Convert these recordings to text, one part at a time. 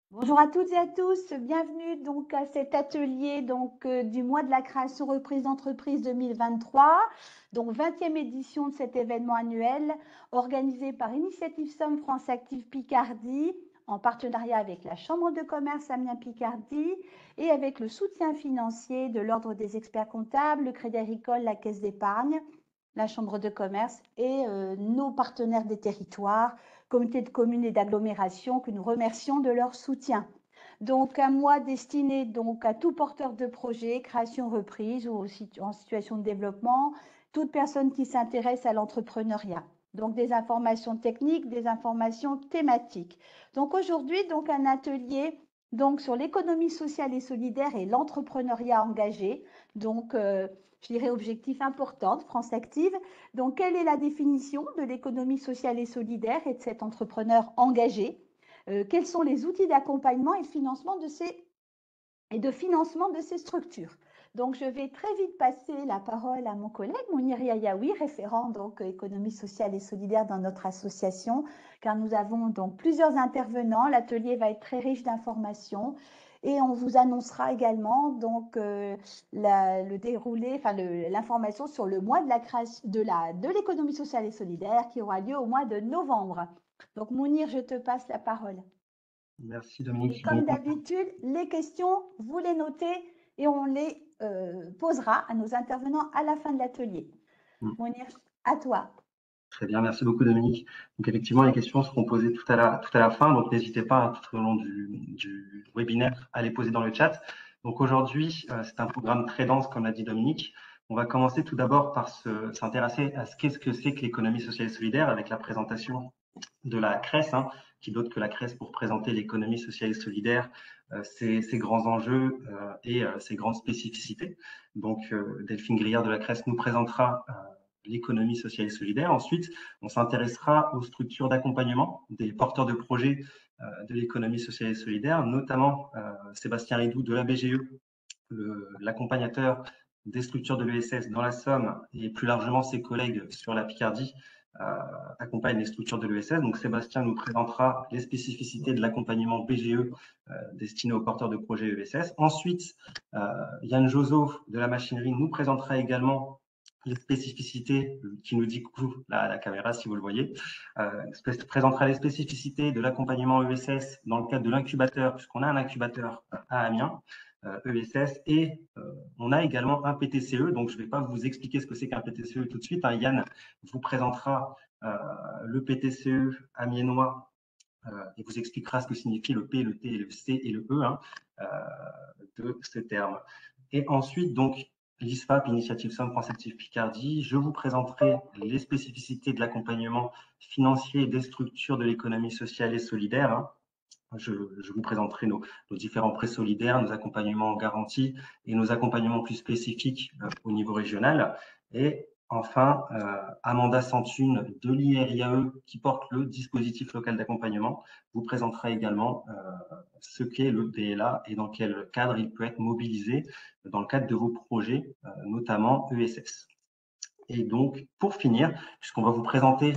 Bonjour à toutes et à tous, bienvenue donc à cet atelier du mois de la création reprise d'entreprise 2023, donc 20e édition de cet événement annuel organisé par Initiative Somme France Active Picardie en partenariat avec la Chambre de commerce Amiens Picardie et avec le soutien financier de l'Ordre des experts comptables, le Crédit Agricole, la Caisse d'épargne, la Chambre de commerce et nos partenaires des territoires, comités de communes et d'agglomération que nous remercions de leur soutien. Donc un mois destiné donc à tout porteur de projet, création reprise ou en situation de développement, toute personne qui s'intéresse à l'entrepreneuriat. Donc des informations techniques, des informations thématiques. Donc aujourd'hui donc un atelier donc sur l'économie sociale et solidaire et l'entrepreneuriat engagé. Donc je dirais objectif important de France Active. Donc quelle est la définition de l'économie sociale et solidaire et de cet entrepreneur engagé? Quels sont les outils d'accompagnement et de financement de ces structures. Donc, je vais très vite passer la parole à mon collègue Mounir Yayaoui, référent donc économie sociale et solidaire dans notre association, car nous avons donc plusieurs intervenants. L'atelier va être très riche d'informations. Et on vous annoncera également donc le déroulé, enfin l'information sur le mois de la création de l'économie sociale et solidaire qui aura lieu au mois de novembre. Donc Mounir, je te passe la parole. Merci Et Dominique. comme Donc, d'habitude, les questions, vous les notez et on les posera à nos intervenants à la fin de l'atelier. Mounir, à toi. très bien, merci beaucoup Dominique. Donc effectivement, les questions seront posées tout à la fin, donc n'hésitez pas tout au long du webinaire à les poser dans le chat. Donc aujourd'hui, c'est un programme très dense, comme l'a dit Dominique. On va commencer tout d'abord par s'intéresser à qu'est-ce que c'est que l'économie sociale et solidaire avec la présentation de la CRES, qui d'autre que la CRES pour présenter l'économie sociale et solidaire, ses grands enjeux et ses grandes spécificités. Donc Delphine Griard de la CRES nous présentera l'économie sociale et solidaire. Ensuite, on s'intéressera aux structures d'accompagnement des porteurs de projets de l'économie sociale et solidaire, notamment Sébastien Ridou de la BGE, l'accompagnateur des structures de l'ESS dans la Somme et plus largement ses collègues sur la Picardie accompagnent les structures de l'ESS. Donc Sébastien nous présentera les spécificités de l'accompagnement BGE destiné aux porteurs de projets ESS. Ensuite, Yann Josot de la machinerie nous présentera également les spécificités, qui nous dit coucou la caméra si vous le voyez, présentera les spécificités de l'accompagnement ESS dans le cadre de l'incubateur, puisqu'on a un incubateur à Amiens, ESS, et on a également un PTCE, donc je ne vais pas vous expliquer ce que c'est qu'un PTCE tout de suite. Yann vous présentera le PTCE amiénois et vous expliquera ce que signifie le P, le T, le C et le E de ces termes. Et ensuite, donc, l'ISFAP, Initiative Somme France Active Picardie, je vous présenterai les spécificités de l'accompagnement financier des structures de l'économie sociale et solidaire. Je vous présenterai nos différents prêts solidaires, nos accompagnements en garantie et nos accompagnements plus spécifiques au niveau régional. Et enfin, Amanda Santune de l'IRIAE qui porte le dispositif local d'accompagnement vous présentera également ce qu'est le DLA et dans quel cadre il peut être mobilisé dans le cadre de vos projets, notamment ESS. Et donc, pour finir, puisqu'on va vous présenter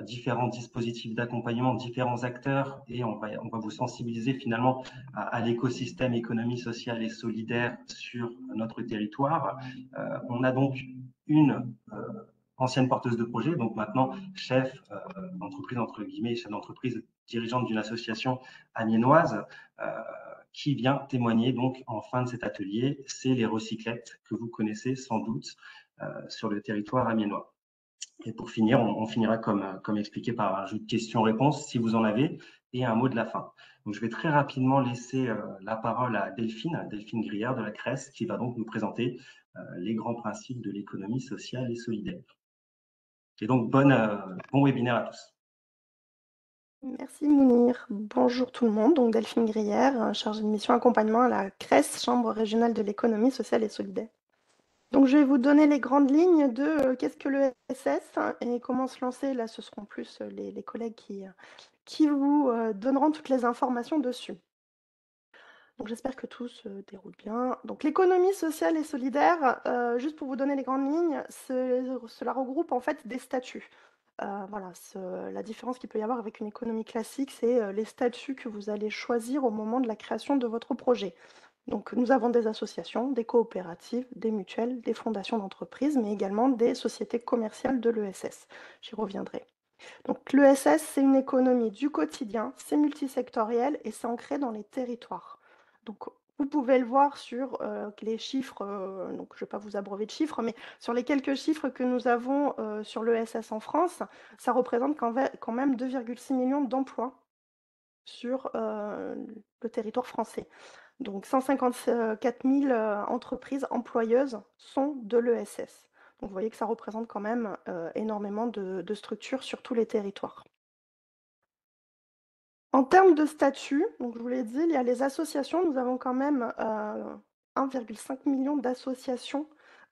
différents dispositifs d'accompagnement, différents acteurs, et on va vous sensibiliser finalement à l'écosystème économie sociale et solidaire sur notre territoire. On a donc une ancienne porteuse de projet, donc maintenant chef d'entreprise, entre guillemets, chef d'entreprise dirigeante d'une association amiénoise, qui vient témoigner donc en fin de cet atelier. C'est les recyclettes que vous connaissez sans doute sur le territoire amiénois. Et pour finir, on finira comme expliqué par un jeu de questions-réponses si vous en avez et un mot de la fin. Donc, je vais très rapidement laisser la parole à Delphine Griard de la CRES qui va donc nous présenter les grands principes de l'économie sociale et solidaire. Et donc, bon webinaire à tous. Merci Mounir. Bonjour tout le monde. Donc Delphine Grière, chargée de mission accompagnement à la CRES, Chambre régionale de l'économie sociale et solidaire. Donc je vais vous donner les grandes lignes de qu'est-ce que le SS et comment se lancer. Là, ce seront plus les collègues qui vous donneront toutes les informations dessus. Donc j'espère que tout se déroule bien. Donc l'économie sociale et solidaire, juste pour vous donner les grandes lignes, cela regroupe en fait des statuts. Voilà, la différence qu'il peut y avoir avec une économie classique, c'est les statuts que vous allez choisir au moment de la création de votre projet. Donc, nous avons des associations, des coopératives, des mutuelles, des fondations d'entreprise, mais également des sociétés commerciales de l'ESS. J'y reviendrai. Donc, l'ESS, c'est une économie du quotidien, c'est multisectoriel et c'est ancré dans les territoires. Donc, vous pouvez le voir sur les chiffres, donc je ne vais pas vous abreuver de chiffres, mais sur les quelques chiffres que nous avons sur l'ESS en France, ça représente quand même 2,6 millions d'emplois sur le territoire français. Donc 154 000 entreprises employeuses sont de l'ESS. Donc vous voyez que ça représente quand même énormément de structures sur tous les territoires. En termes de statut, donc je vous l'ai dit, il y a les associations. Nous avons quand même 1,5 million d'associations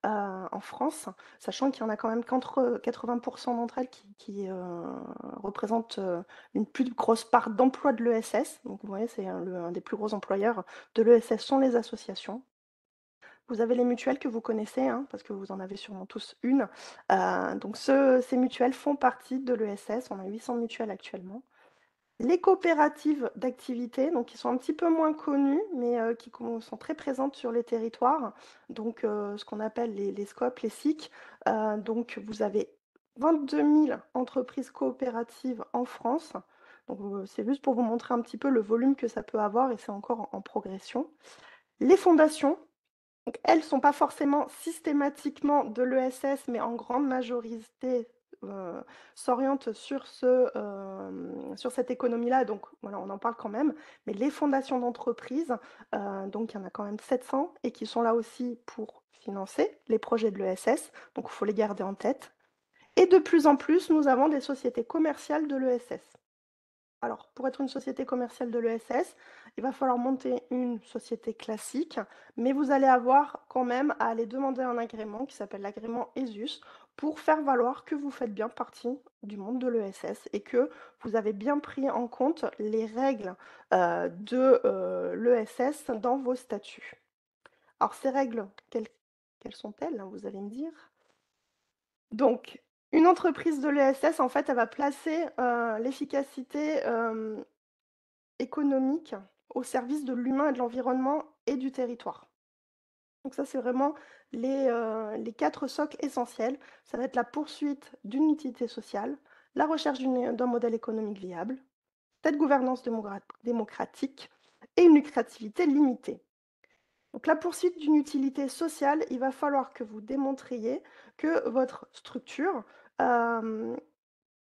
en France, sachant qu'il y en a quand même qu'entre 80% d'entre elles qui représentent une plus grosse part d'emploi de l'ESS. Donc vous voyez, c'est un des plus gros employeurs de l'ESS sont les associations. Vous avez les mutuelles que vous connaissez, hein, parce que vous en avez sûrement tous une. Donc ces mutuelles font partie de l'ESS. On a 800 mutuelles actuellement. Les coopératives d'activité, donc qui sont un petit peu moins connues, mais qui sont très présentes sur les territoires, donc ce qu'on appelle les SCOP, les SIC. Donc vous avez 22 000 entreprises coopératives en France. Donc c'est juste pour vous montrer un petit peu le volume que ça peut avoir et c'est encore en progression. Les fondations, donc, elles ne sont pas forcément systématiquement de l'ESS, mais en grande majorité s'orientent sur cette économie-là. Donc voilà, on en parle quand même. Mais les fondations d'entreprise, donc il y en a quand même 700 et qui sont là aussi pour financer les projets de l'ESS. Donc il faut les garder en tête. Et de plus en plus, nous avons des sociétés commerciales de l'ESS. Alors, pour être une société commerciale de l'ESS, il va falloir monter une société classique, mais vous allez avoir quand même à aller demander un agrément qui s'appelle l'agrément ESUS pour faire valoir que vous faites bien partie du monde de l'ESS et que vous avez bien pris en compte les règles de l'ESS dans vos statuts. Alors, ces règles, quelles sont-elles, hein, vous allez me dire? Donc, une entreprise de l'ESS, en fait, elle va placer l'efficacité économique au service de l'humain et de l'environnement et du territoire. Donc ça, c'est vraiment les 4 socles essentiels. Ça va être la poursuite d'une utilité sociale, la recherche d'un modèle économique viable, cette gouvernance démocratique et une lucrativité limitée. Donc la poursuite d'une utilité sociale, il va falloir que vous démontriez que votre structure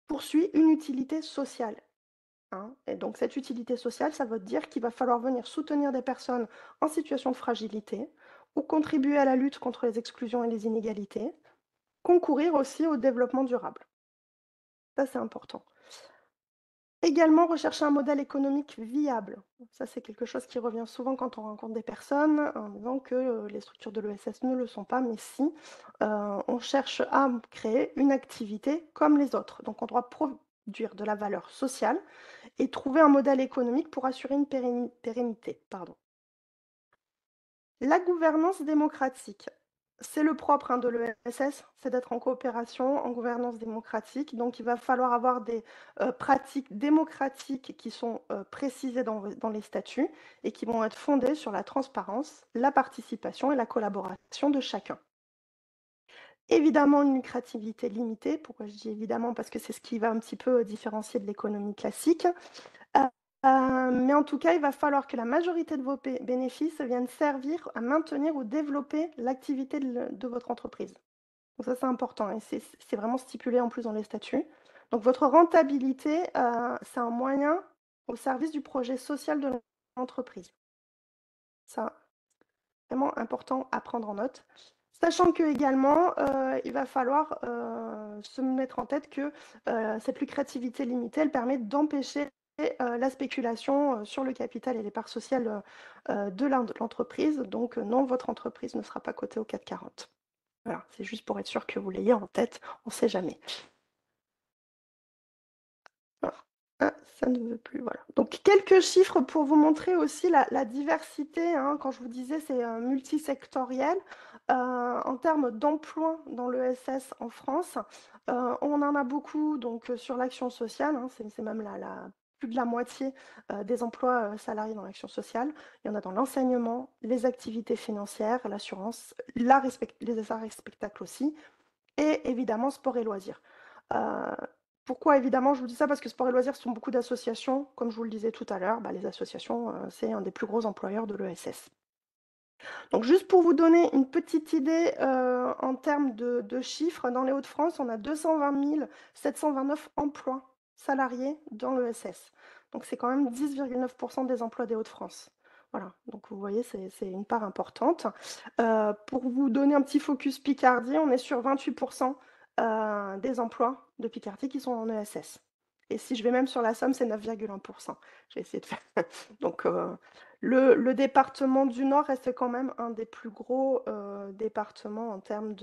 poursuit une utilité sociale. Hein. Et donc cette utilité sociale, ça veut dire qu'il va falloir venir soutenir des personnes en situation de fragilité ou contribuer à la lutte contre les exclusions et les inégalités, concourir aussi au développement durable. Ça, c'est important. Également, rechercher un modèle économique viable. Ça, c'est quelque chose qui revient souvent quand on rencontre des personnes en disant que les structures de l'ESS ne le sont pas, mais si, on cherche à créer une activité comme les autres. Donc, on doit produire de la valeur sociale et trouver un modèle économique pour assurer une pérennité. Pardon. La gouvernance démocratique, c'est le propre de l'ESS, c'est d'être en coopération, en gouvernance démocratique. Donc, il va falloir avoir des pratiques démocratiques qui sont précisées dans les statuts et qui vont être fondées sur la transparence, la participation et la collaboration de chacun. Évidemment, une lucrativité limitée. Pourquoi je dis évidemment? Parce que c'est ce qui va un petit peu différencier de l'économie classique. Mais en tout cas, il va falloir que la majorité de vos bénéfices viennent servir à maintenir ou développer l'activité de votre entreprise. Donc ça, c'est important et c'est vraiment stipulé en plus dans les statuts. Donc votre rentabilité, c'est un moyen au service du projet social de l'entreprise. Ça, vraiment important à prendre en note. Sachant que également, il va falloir se mettre en tête que cette lucrativité limitée, elle permet d'empêcher la spéculation sur le capital et les parts sociales de l'entreprise. Donc non, votre entreprise ne sera pas cotée au CAC 40. Voilà, c'est juste pour être sûr que vous l'ayez en tête, on ne sait jamais. Voilà. Ah, ça ne veut plus, voilà. Donc, quelques chiffres pour vous montrer aussi la diversité, hein. Quand je vous disais, c'est multisectoriel. En termes d'emploi dans l'ESS en France, on en a beaucoup donc, sur l'action sociale, hein. C'est même plus de la moitié des emplois salariés dans l'action sociale. Il y en a dans l'enseignement, les activités financières, l'assurance, les arts et spectacles aussi, et évidemment sport et loisirs. Euh, Pourquoi évidemment je vous dis ça? Parce que sport et loisirs, ce sont beaucoup d'associations. Comme je vous le disais tout à l'heure, bah, les associations, c'est un des plus gros employeurs de l'ESS. Donc juste pour vous donner une petite idée en termes de chiffres, dans les Hauts-de-France, on a 220 729 emplois salariés dans l'ESS. Donc c'est quand même 10,9% des emplois des Hauts-de-France. Voilà, donc vous voyez, c'est une part importante. Pour vous donner un petit focus Picardie, on est sur 28% des emplois de Picardie qui sont en ESS. Et si je vais même sur la Somme, c'est 9,1%. Je vais essayer de faire. Donc, le département du Nord reste quand même un des plus gros départements en termes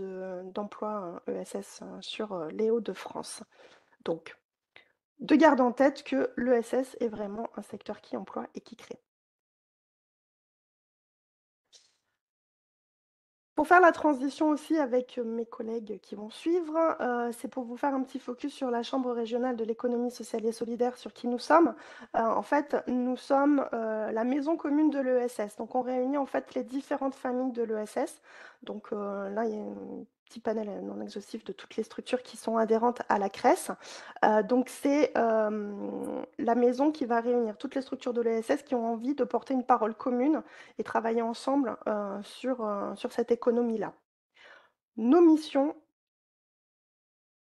d'emploi ESS sur les Hauts-de-France. Donc, de garder en tête que l'ESS est vraiment un secteur qui emploie et qui crée. Pour faire la transition aussi avec mes collègues qui vont suivre, c'est pour vous faire un petit focus sur la Chambre régionale de l'économie sociale et solidaire, sur qui nous sommes. En fait, nous sommes la maison commune de l'ESS. Donc, on réunit en fait les différentes familles de l'ESS. Donc là, il y a un petit panel non exhaustif de toutes les structures qui sont adhérentes à la CRES. Donc, c'est la maison qui va réunir toutes les structures de l'ESS qui ont envie de porter une parole commune et travailler ensemble sur cette économie-là. Nos missions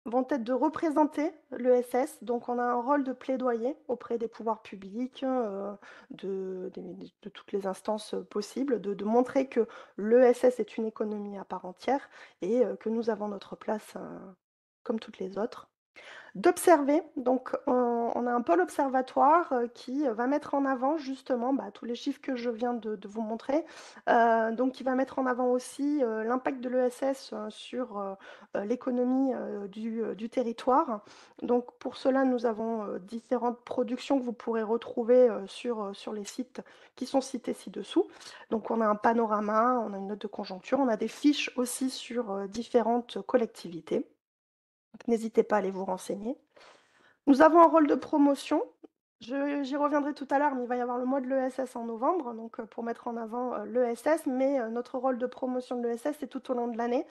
vont être de représenter l'ESS, donc on a un rôle de plaidoyer auprès des pouvoirs publics, de toutes les instances possibles, de montrer que l'ESS est une économie à part entière et que nous avons notre place comme toutes les autres. D'observer, donc on a un pôle observatoire qui va mettre en avant justement tous les chiffres que je viens de vous montrer, donc qui va mettre en avant aussi l'impact de l'ESS sur l'économie du territoire. Donc pour cela, nous avons différentes productions que vous pourrez retrouver sur les sites qui sont cités ci-dessous. Donc on a un panorama, on a une note de conjoncture, on a des fiches aussi sur différentes collectivités. N'hésitez pas à aller vous renseigner. Nous avons un rôle de promotion. J'y reviendrai tout à l'heure, mais il va y avoir le mois de l'ESS en novembre, donc pour mettre en avant l'ESS, mais notre rôle de promotion de l'ESS, c'est tout au long de l'année.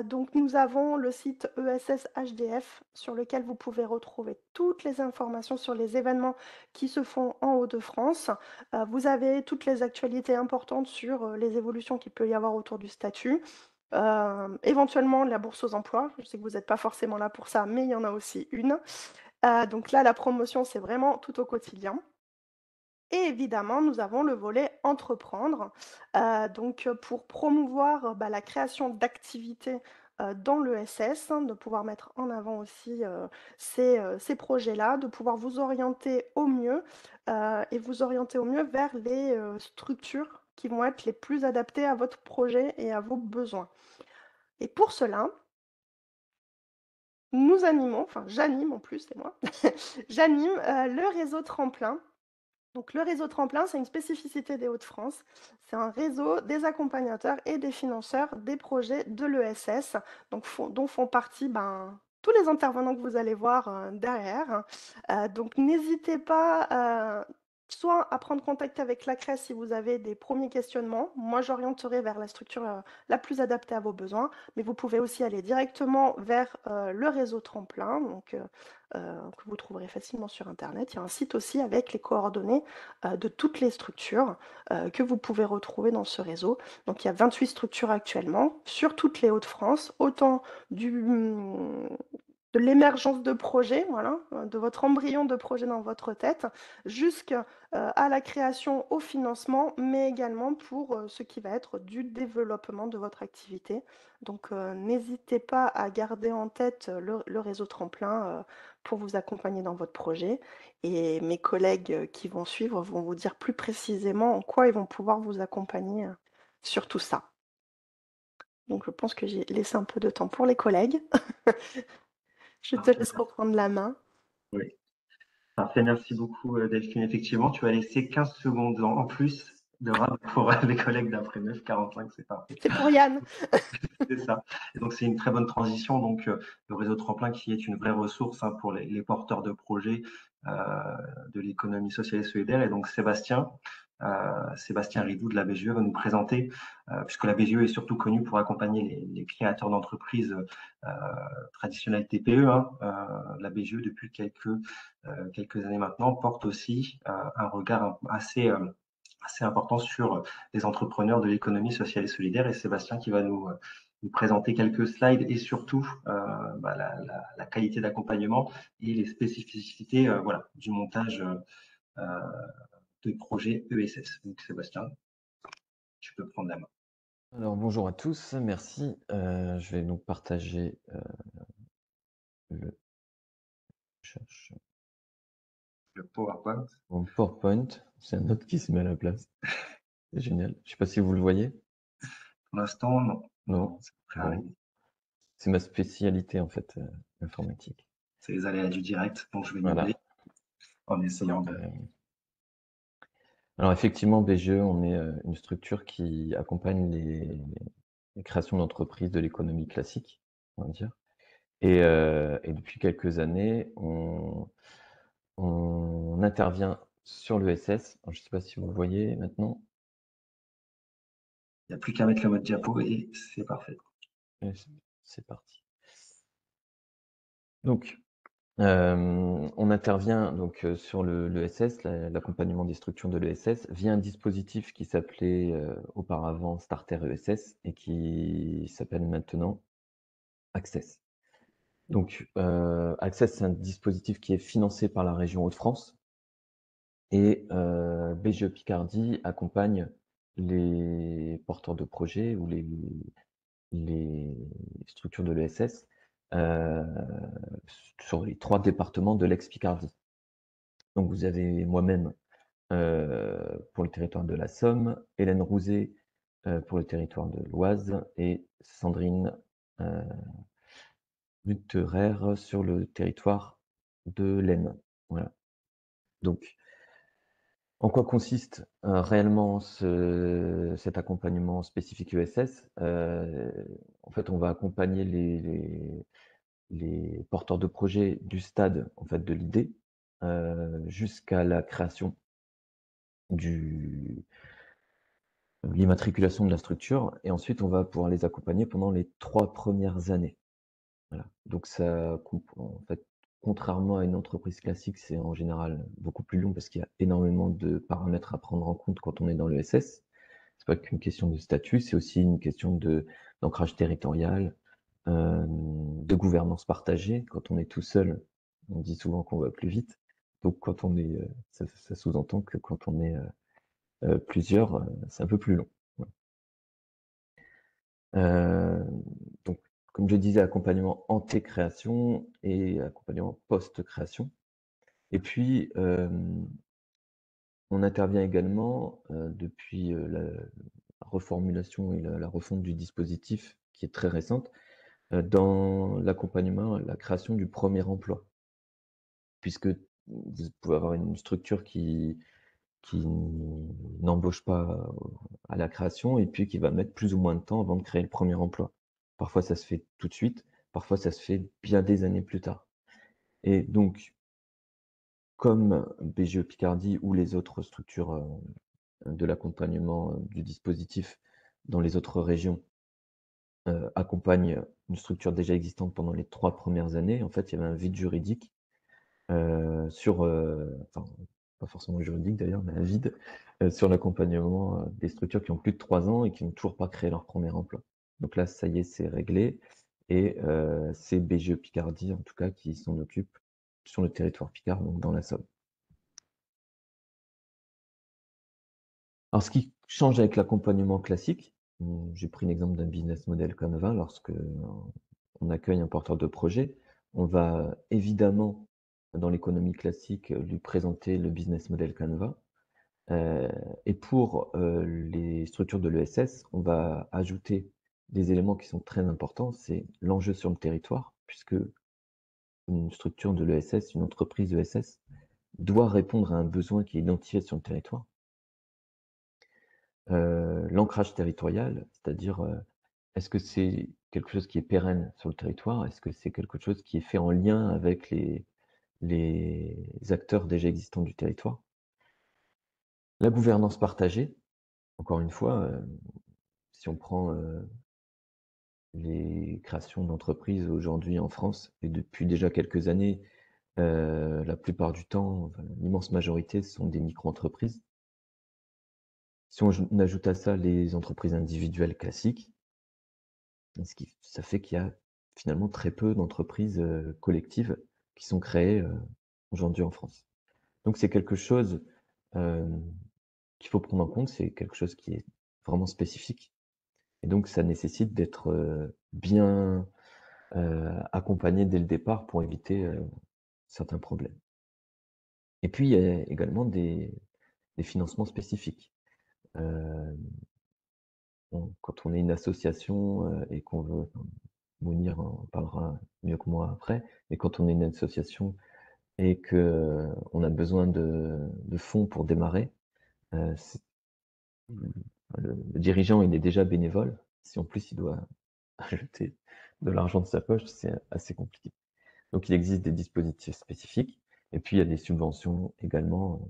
Donc nous avons le site ESS HDF sur lequel vous pouvez retrouver toutes les informations sur les événements qui se font en Hauts-de-France. Vous avez toutes les actualités importantes sur les évolutions qu'il peut y avoir autour du statut. Éventuellement la bourse aux emplois, je sais que vous n'êtes pas forcément là pour ça, mais il y en a aussi une. Donc là, la promotion, c'est vraiment tout au quotidien. Et évidemment, nous avons le volet entreprendre, donc pour promouvoir la création d'activités dans l'ESS, de pouvoir mettre en avant aussi ces projets-là, de pouvoir vous orienter au mieux et vous orienter au mieux vers les structures qui vont être les plus adaptées à votre projet et à vos besoins. Et pour cela, nous animons, enfin j'anime en plus, c'est moi, j'anime le réseau Tremplin. Donc le réseau Tremplin, c'est une spécificité des Hauts-de-France. C'est un réseau des accompagnateurs et des financeurs des projets de l'ESS, dont font partie tous les intervenants que vous allez voir derrière. Donc n'hésitez pas soit à prendre contact avec la CRES si vous avez des premiers questionnements. Moi, j'orienterai vers la structure la plus adaptée à vos besoins, mais vous pouvez aussi aller directement vers le réseau Tremplin, que vous trouverez facilement sur Internet. Il y a un site aussi avec les coordonnées de toutes les structures que vous pouvez retrouver dans ce réseau. Donc il y a 28 structures actuellement sur toutes les Hauts-de-France, autant de l'émergence de projet, voilà, de votre embryon de projet dans votre tête, jusqu'à la création au financement, mais également pour ce qui va être du développement de votre activité. Donc n'hésitez pas à garder en tête le réseau Tremplin pour vous accompagner dans votre projet. Et mes collègues qui vont suivre vont vous dire plus précisément en quoi ils vont pouvoir vous accompagner sur tout ça. Donc je pense que j'ai laissé un peu de temps pour les collègues. Je te laisse reprendre la main. Oui. Parfait, merci beaucoup Delphine. Effectivement, tu as laissé 15 secondes en plus de rap pour les collègues d'après 9h45, c'est parfait. C'est pour Yann. C'est ça. Et donc, c'est une très bonne transition. Donc, le réseau Tremplin qui est une vraie ressource pour les porteurs de projets de l'économie sociale et solidaire. Et donc, Sébastien Ridou de la BGE va nous présenter, puisque la BGE est surtout connue pour accompagner les créateurs d'entreprises traditionnelles TPE. La BGE, depuis quelques années maintenant, porte aussi un regard assez important sur les entrepreneurs de l'économie sociale et solidaire. Et Sébastien qui va nous présenter quelques slides et surtout la qualité d'accompagnement et les spécificités du montage de projets ESS. Donc Sébastien, tu peux prendre la main. Alors bonjour à tous, merci. Je vais donc partager le PowerPoint. mon PowerPoint. C'est un autre qui se met à la place. C'est génial. Je ne sais pas si vous le voyez. Pour l'instant, non. Non. Bon. C'est ma spécialité en fait, informatique. C'est les aléas du direct, donc je vais voilà. En essayant de... Alors effectivement, BGE, on est une structure qui accompagne les créations d'entreprises de l'économie classique, on va dire. Et depuis quelques années, on intervient sur l'ESS. Je ne sais pas si vous voyez maintenant. Il n'y a plus qu'à mettre le mode diapo et c'est parfait. C'est parti. Donc, on intervient donc sur l'ESS, l'accompagnement des structures de l'ESS, via un dispositif qui s'appelait auparavant Starter ESS et qui s'appelle maintenant Access. Donc, Access, c'est un dispositif qui est financé par la région Hauts-de-France et BGE Picardie accompagne les porteurs de projets ou les structures de l'ESS sur les 3 départements de l'ex-Picardie. Donc vous avez moi-même pour le territoire de la Somme, Hélène Rouzet pour le territoire de l'Oise et Sandrine Lutterer sur le territoire de l'Aisne. Voilà. Donc, en quoi consiste réellement cet accompagnement spécifique ESS? En fait, on va accompagner les porteurs de projets du stade en fait, de l'idée jusqu'à la création de l'immatriculation de la structure, et ensuite on va pouvoir les accompagner pendant les 3 premières années. Voilà. Donc ça coupe, en fait, contrairement à une entreprise classique, c'est en général beaucoup plus long parce qu'il y a énormément de paramètres à prendre en compte quand on est dans le SS. C'est pas qu'une question de statut, c'est aussi une question d'ancrage territorial, de gouvernance partagée. Quand on est tout seul, on dit souvent qu'on va plus vite. Donc quand on est, ça sous-entend que quand on est plusieurs, c'est un peu plus long. Donc, comme je disais, accompagnement anté-création et accompagnement post-création. Et puis, on intervient également depuis la reformulation et la refonte du dispositif qui est très récente dans l'accompagnement, la création du premier emploi. Puisque vous pouvez avoir une structure qui n'embauche pas à la création et puis qui va mettre plus ou moins de temps avant de créer le premier emploi. Parfois, ça se fait tout de suite, parfois, ça se fait bien des années plus tard. Et donc, comme BGE Picardie ou les autres structures de l'accompagnement du dispositif dans les autres régions accompagnent une structure déjà existante pendant les 3 premières années, en fait, il y avait un vide juridique enfin, pas forcément juridique d'ailleurs, mais un vide sur l'accompagnement des structures qui ont plus de 3 ans et qui n'ont toujours pas créé leur premier emploi. Donc là, ça y est, c'est réglé. Et c'est BGE Picardie, en tout cas, qui s'en occupe sur le territoire Picard, donc dans la Somme. Alors, ce qui change avec l'accompagnement classique, j'ai pris l'exemple d'un business model Canva. Lorsque on accueille un porteur de projet, on va évidemment, dans l'économie classique, lui présenter le business model Canva. Et pour les structures de l'ESS, on va ajouter des éléments qui sont très importants, c'est l'enjeu sur le territoire, puisque une structure de l'ESS, une entreprise ESS, doit répondre à un besoin qui est identifié sur le territoire. L'ancrage territorial, c'est-à-dire, est-ce que c'est quelque chose qui est pérenne sur le territoire? Est-ce que c'est quelque chose qui est fait en lien avec les acteurs déjà existants du territoire? La gouvernance partagée, encore une fois, si on prend, les créations d'entreprises aujourd'hui en France et depuis déjà quelques années, la plupart du temps, enfin, l'immense majorité sont des micro-entreprises. Si on ajoute à ça les entreprises individuelles classiques, ça fait qu'il y a finalement très peu d'entreprises, collectives qui sont créées, aujourd'hui en France. Donc c'est quelque chose, hem, qu'il faut prendre en compte, c'est quelque chose qui est vraiment spécifique et donc ça nécessite d'être, bien, accompagné dès le départ pour éviter, certains problèmes. Et puis il y a également des financements spécifiques. Hem, quand on est une association, et qu'on veut Mounir en parlera mieux que moi après, mais quand on est une association et qu'on a besoin de fonds pour démarrer, c'est le dirigeant, il est déjà bénévole. Si en plus il doit ajouter de l'argent de sa poche, c'est assez compliqué. Donc il existe des dispositifs spécifiques et puis il y a des subventions également,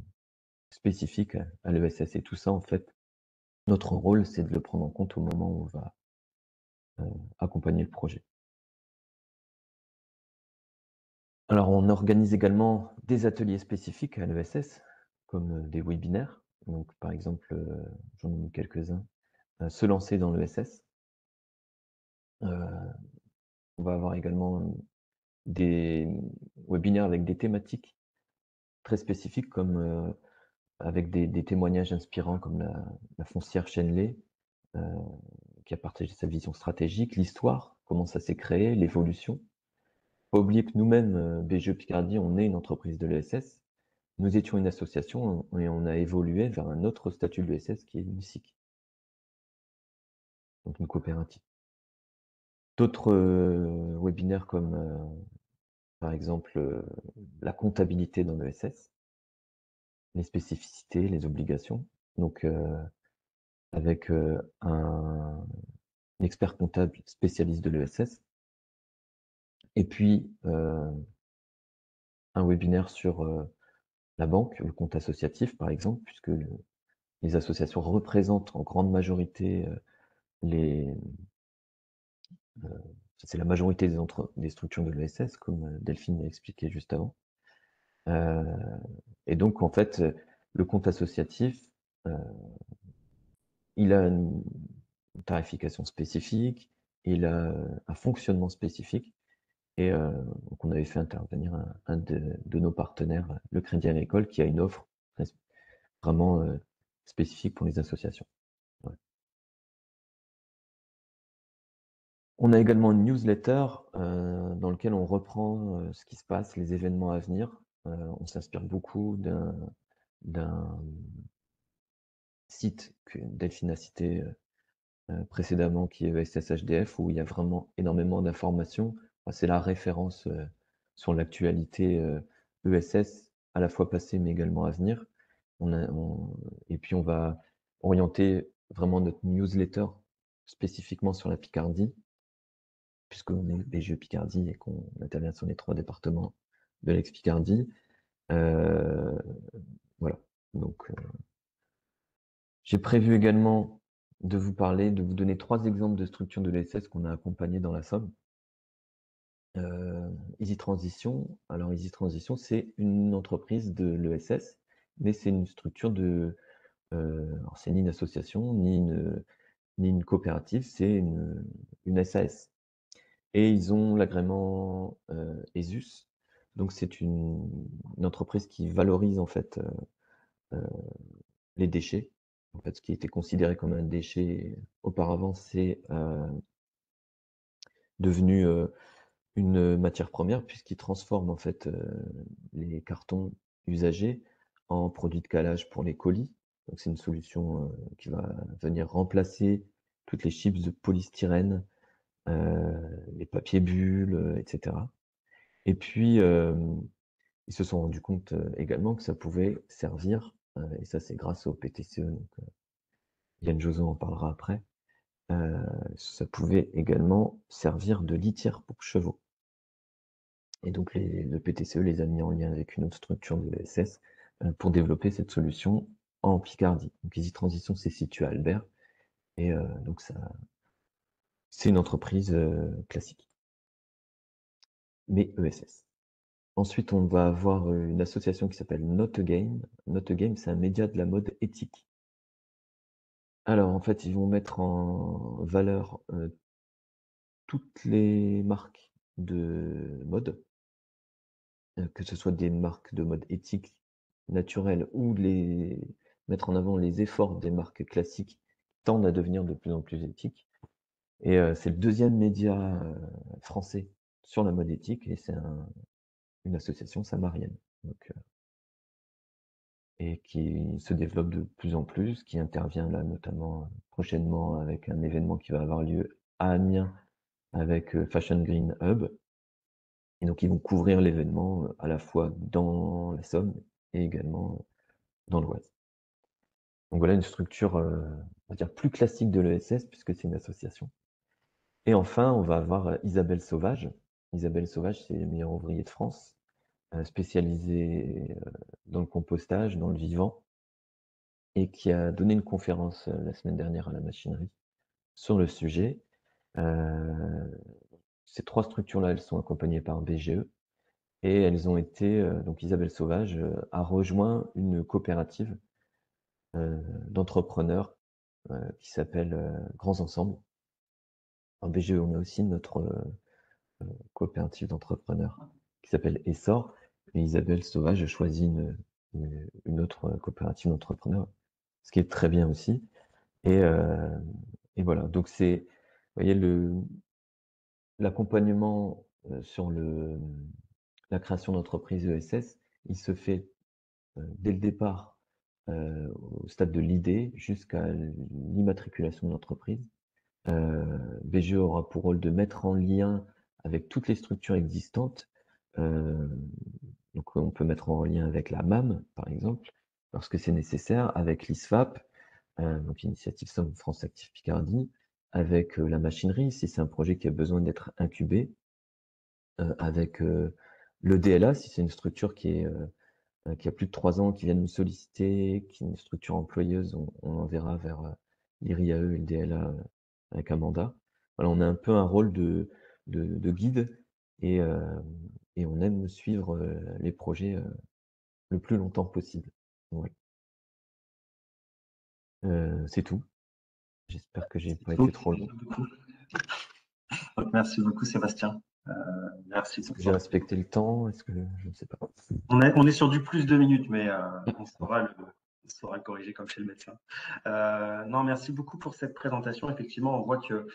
spécifiques à l'ESS et tout ça, en fait, notre rôle, c'est de le prendre en compte au moment où on va, accompagner le projet. Alors, on organise également des ateliers spécifiques à l'ESS, comme des webinaires. Donc, par exemple, j'en ai mis quelques-uns. Se lancer dans l'ESS. On va avoir également des webinaires avec des thématiques très spécifiques, comme avec des témoignages inspirants, comme la foncière Chenley, euh, qui a partagé sa vision stratégique, l'histoire, comment ça s'est créé, l'évolution. Pas oublier que nous-mêmes, BGE Picardie, on est une entreprise de l'ESS. Nous étions une association et on a évolué vers un autre statut de l'ESS qui est une SIC, donc une coopérative. D'autres webinaires comme par exemple la comptabilité dans l'ESS, les spécificités, les obligations, donc avec un expert comptable spécialiste de l'ESS, et puis un webinaire sur la banque, le compte associatif par exemple, puisque les associations représentent en grande majorité les, c'est la majorité des structures de l'ESS, comme Delphine l'a expliqué juste avant. Et donc, en fait, le compte associatif, il a une tarification spécifique, il a un fonctionnement spécifique. Et donc on avait fait intervenir un de nos partenaires, le Crédit Agricole, qui a une offre vraiment spécifique pour les associations. Ouais. On a également une newsletter dans laquelle on reprend ce qui se passe, les événements à venir. On s'inspire beaucoup d'un site que Delphine a cité précédemment, qui est ESS-HDF, où il y a vraiment énormément d'informations. Enfin, c'est la référence sur l'actualité ESS, à la fois passée mais également à venir. Et puis on va orienter vraiment notre newsletter spécifiquement sur la Picardie, puisqu'on est BGE Picardie et qu'on intervient sur les 3 départements de l'ex-Picardie. Voilà. Donc, j'ai prévu également de vous donner 3 exemples de structures de l'ESS qu'on a accompagnées dans la Somme. Easy Transition. Alors, Easy Transition, c'est une entreprise de l'ESS, mais c'est une structure alors c'est ni une association, ni une coopérative, c'est une SAS. Et ils ont l'agrément ESUS. Donc, c'est une entreprise qui valorise en fait les déchets. En fait, ce qui était considéré comme un déchet auparavant, c'est devenu une matière première puisqu'il transforme en fait les cartons usagés en produits de calage pour les colis. Donc c'est une solution qui va venir remplacer toutes les chips de polystyrène, les papiers bulles, etc. Et puis ils se sont rendus compte également que ça pouvait servir, et ça c'est grâce au PTCE, donc Yann Jozo en parlera après, ça pouvait également servir de litière pour chevaux. Et donc le PTCE les a mis en lien avec une autre structure de l'ESS pour développer cette solution en Picardie. Donc Easy Transition c'est situé à Albert, et donc c'est une entreprise classique, mais ESS. Ensuite, on va avoir une association qui s'appelle Not a Game. Not a Game, c'est un média de la mode éthique. Alors, en fait, ils vont mettre en valeur toutes les marques de mode, que ce soit des marques de mode éthique, naturelle, ou mettre en avant les efforts des marques classiques qui tendent à devenir de plus en plus éthiques. Et c'est le deuxième média français sur la mode éthique, et c'est une association samarienne. Donc, et qui se développe de plus en plus, qui intervient là notamment prochainement avec un événement qui va avoir lieu à Amiens avec Fashion Green Hub. Et donc ils vont couvrir l'événement à la fois dans la Somme et également dans l'Oise. Donc voilà une structure, on va dire plus classique de l'ESS puisque c'est une association. Et enfin, on va avoir Isabelle Sauvage. Isabelle Sauvage, c'est le meilleur ouvrier de France, spécialisé dans le compostage, dans le vivant, et qui a donné une conférence la semaine dernière à la machinerie sur le sujet. Ces trois structures-là, elles sont accompagnées par BGE, et elles ont été, donc Isabelle Sauvage a rejoint une coopérative d'entrepreneurs qui s'appelle Grands Ensembles. En BGE, on a aussi notre coopérative d'entrepreneurs qui s'appelle Essor, et Isabelle Sauvage a choisi une autre coopérative d'entrepreneurs, ce qui est très bien aussi. Et voilà, donc c'est, vous voyez, l'accompagnement sur la création d'entreprises ESS, il se fait dès le départ au stade de l'idée jusqu'à l'immatriculation de l'entreprise. BGE aura pour rôle de mettre en lien avec toutes les structures existantes. Donc on peut mettre en lien avec la MAM, par exemple, lorsque c'est nécessaire, avec l'ISFAP, donc Initiative Somme France Active Picardie, avec la machinerie, si c'est un projet qui a besoin d'être incubé, avec le DLA, si c'est une structure qui a plus de 3 ans, qui vient de nous solliciter, qui est une structure employeuse, on enverra vers l'IRIAE et le DLA avec un mandat. Voilà, on a un peu un rôle de guide, et on aime suivre les projets le plus longtemps possible. Ouais. C'est tout. J'espère que j'ai pas été trop long. Donc, merci beaucoup, Sébastien. Merci Est-ce pour que j'ai respecté le temps? Est-ce que je ne sais pas. On est sur du plus 2 minutes, mais on saura le corriger comme chez le médecin. Non, merci beaucoup pour cette présentation. Effectivement, on voit que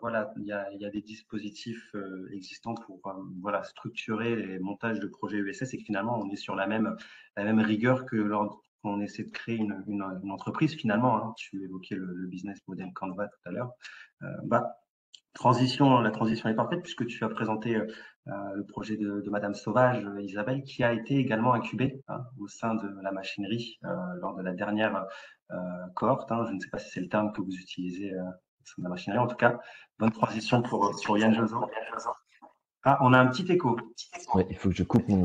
voilà, il y a des dispositifs existants pour voilà, structurer les montages de projets ESS, et que finalement, on est sur la même rigueur que lorsqu'on essaie de créer une entreprise. Finalement, hein, tu évoquais le business model Canva tout à l'heure. La transition est parfaite puisque tu as présenté le projet de Madame Sauvage, Isabelle, qui a été également incubé hein, au sein de la machinerie lors de la dernière cohorte. Hein. Je ne sais pas si c'est le terme que vous utilisez au sein de la machinerie. En tout cas, bonne transition pour Yann Jozo. Ah, on a un petit écho. Ouais, il faut que je coupe mon.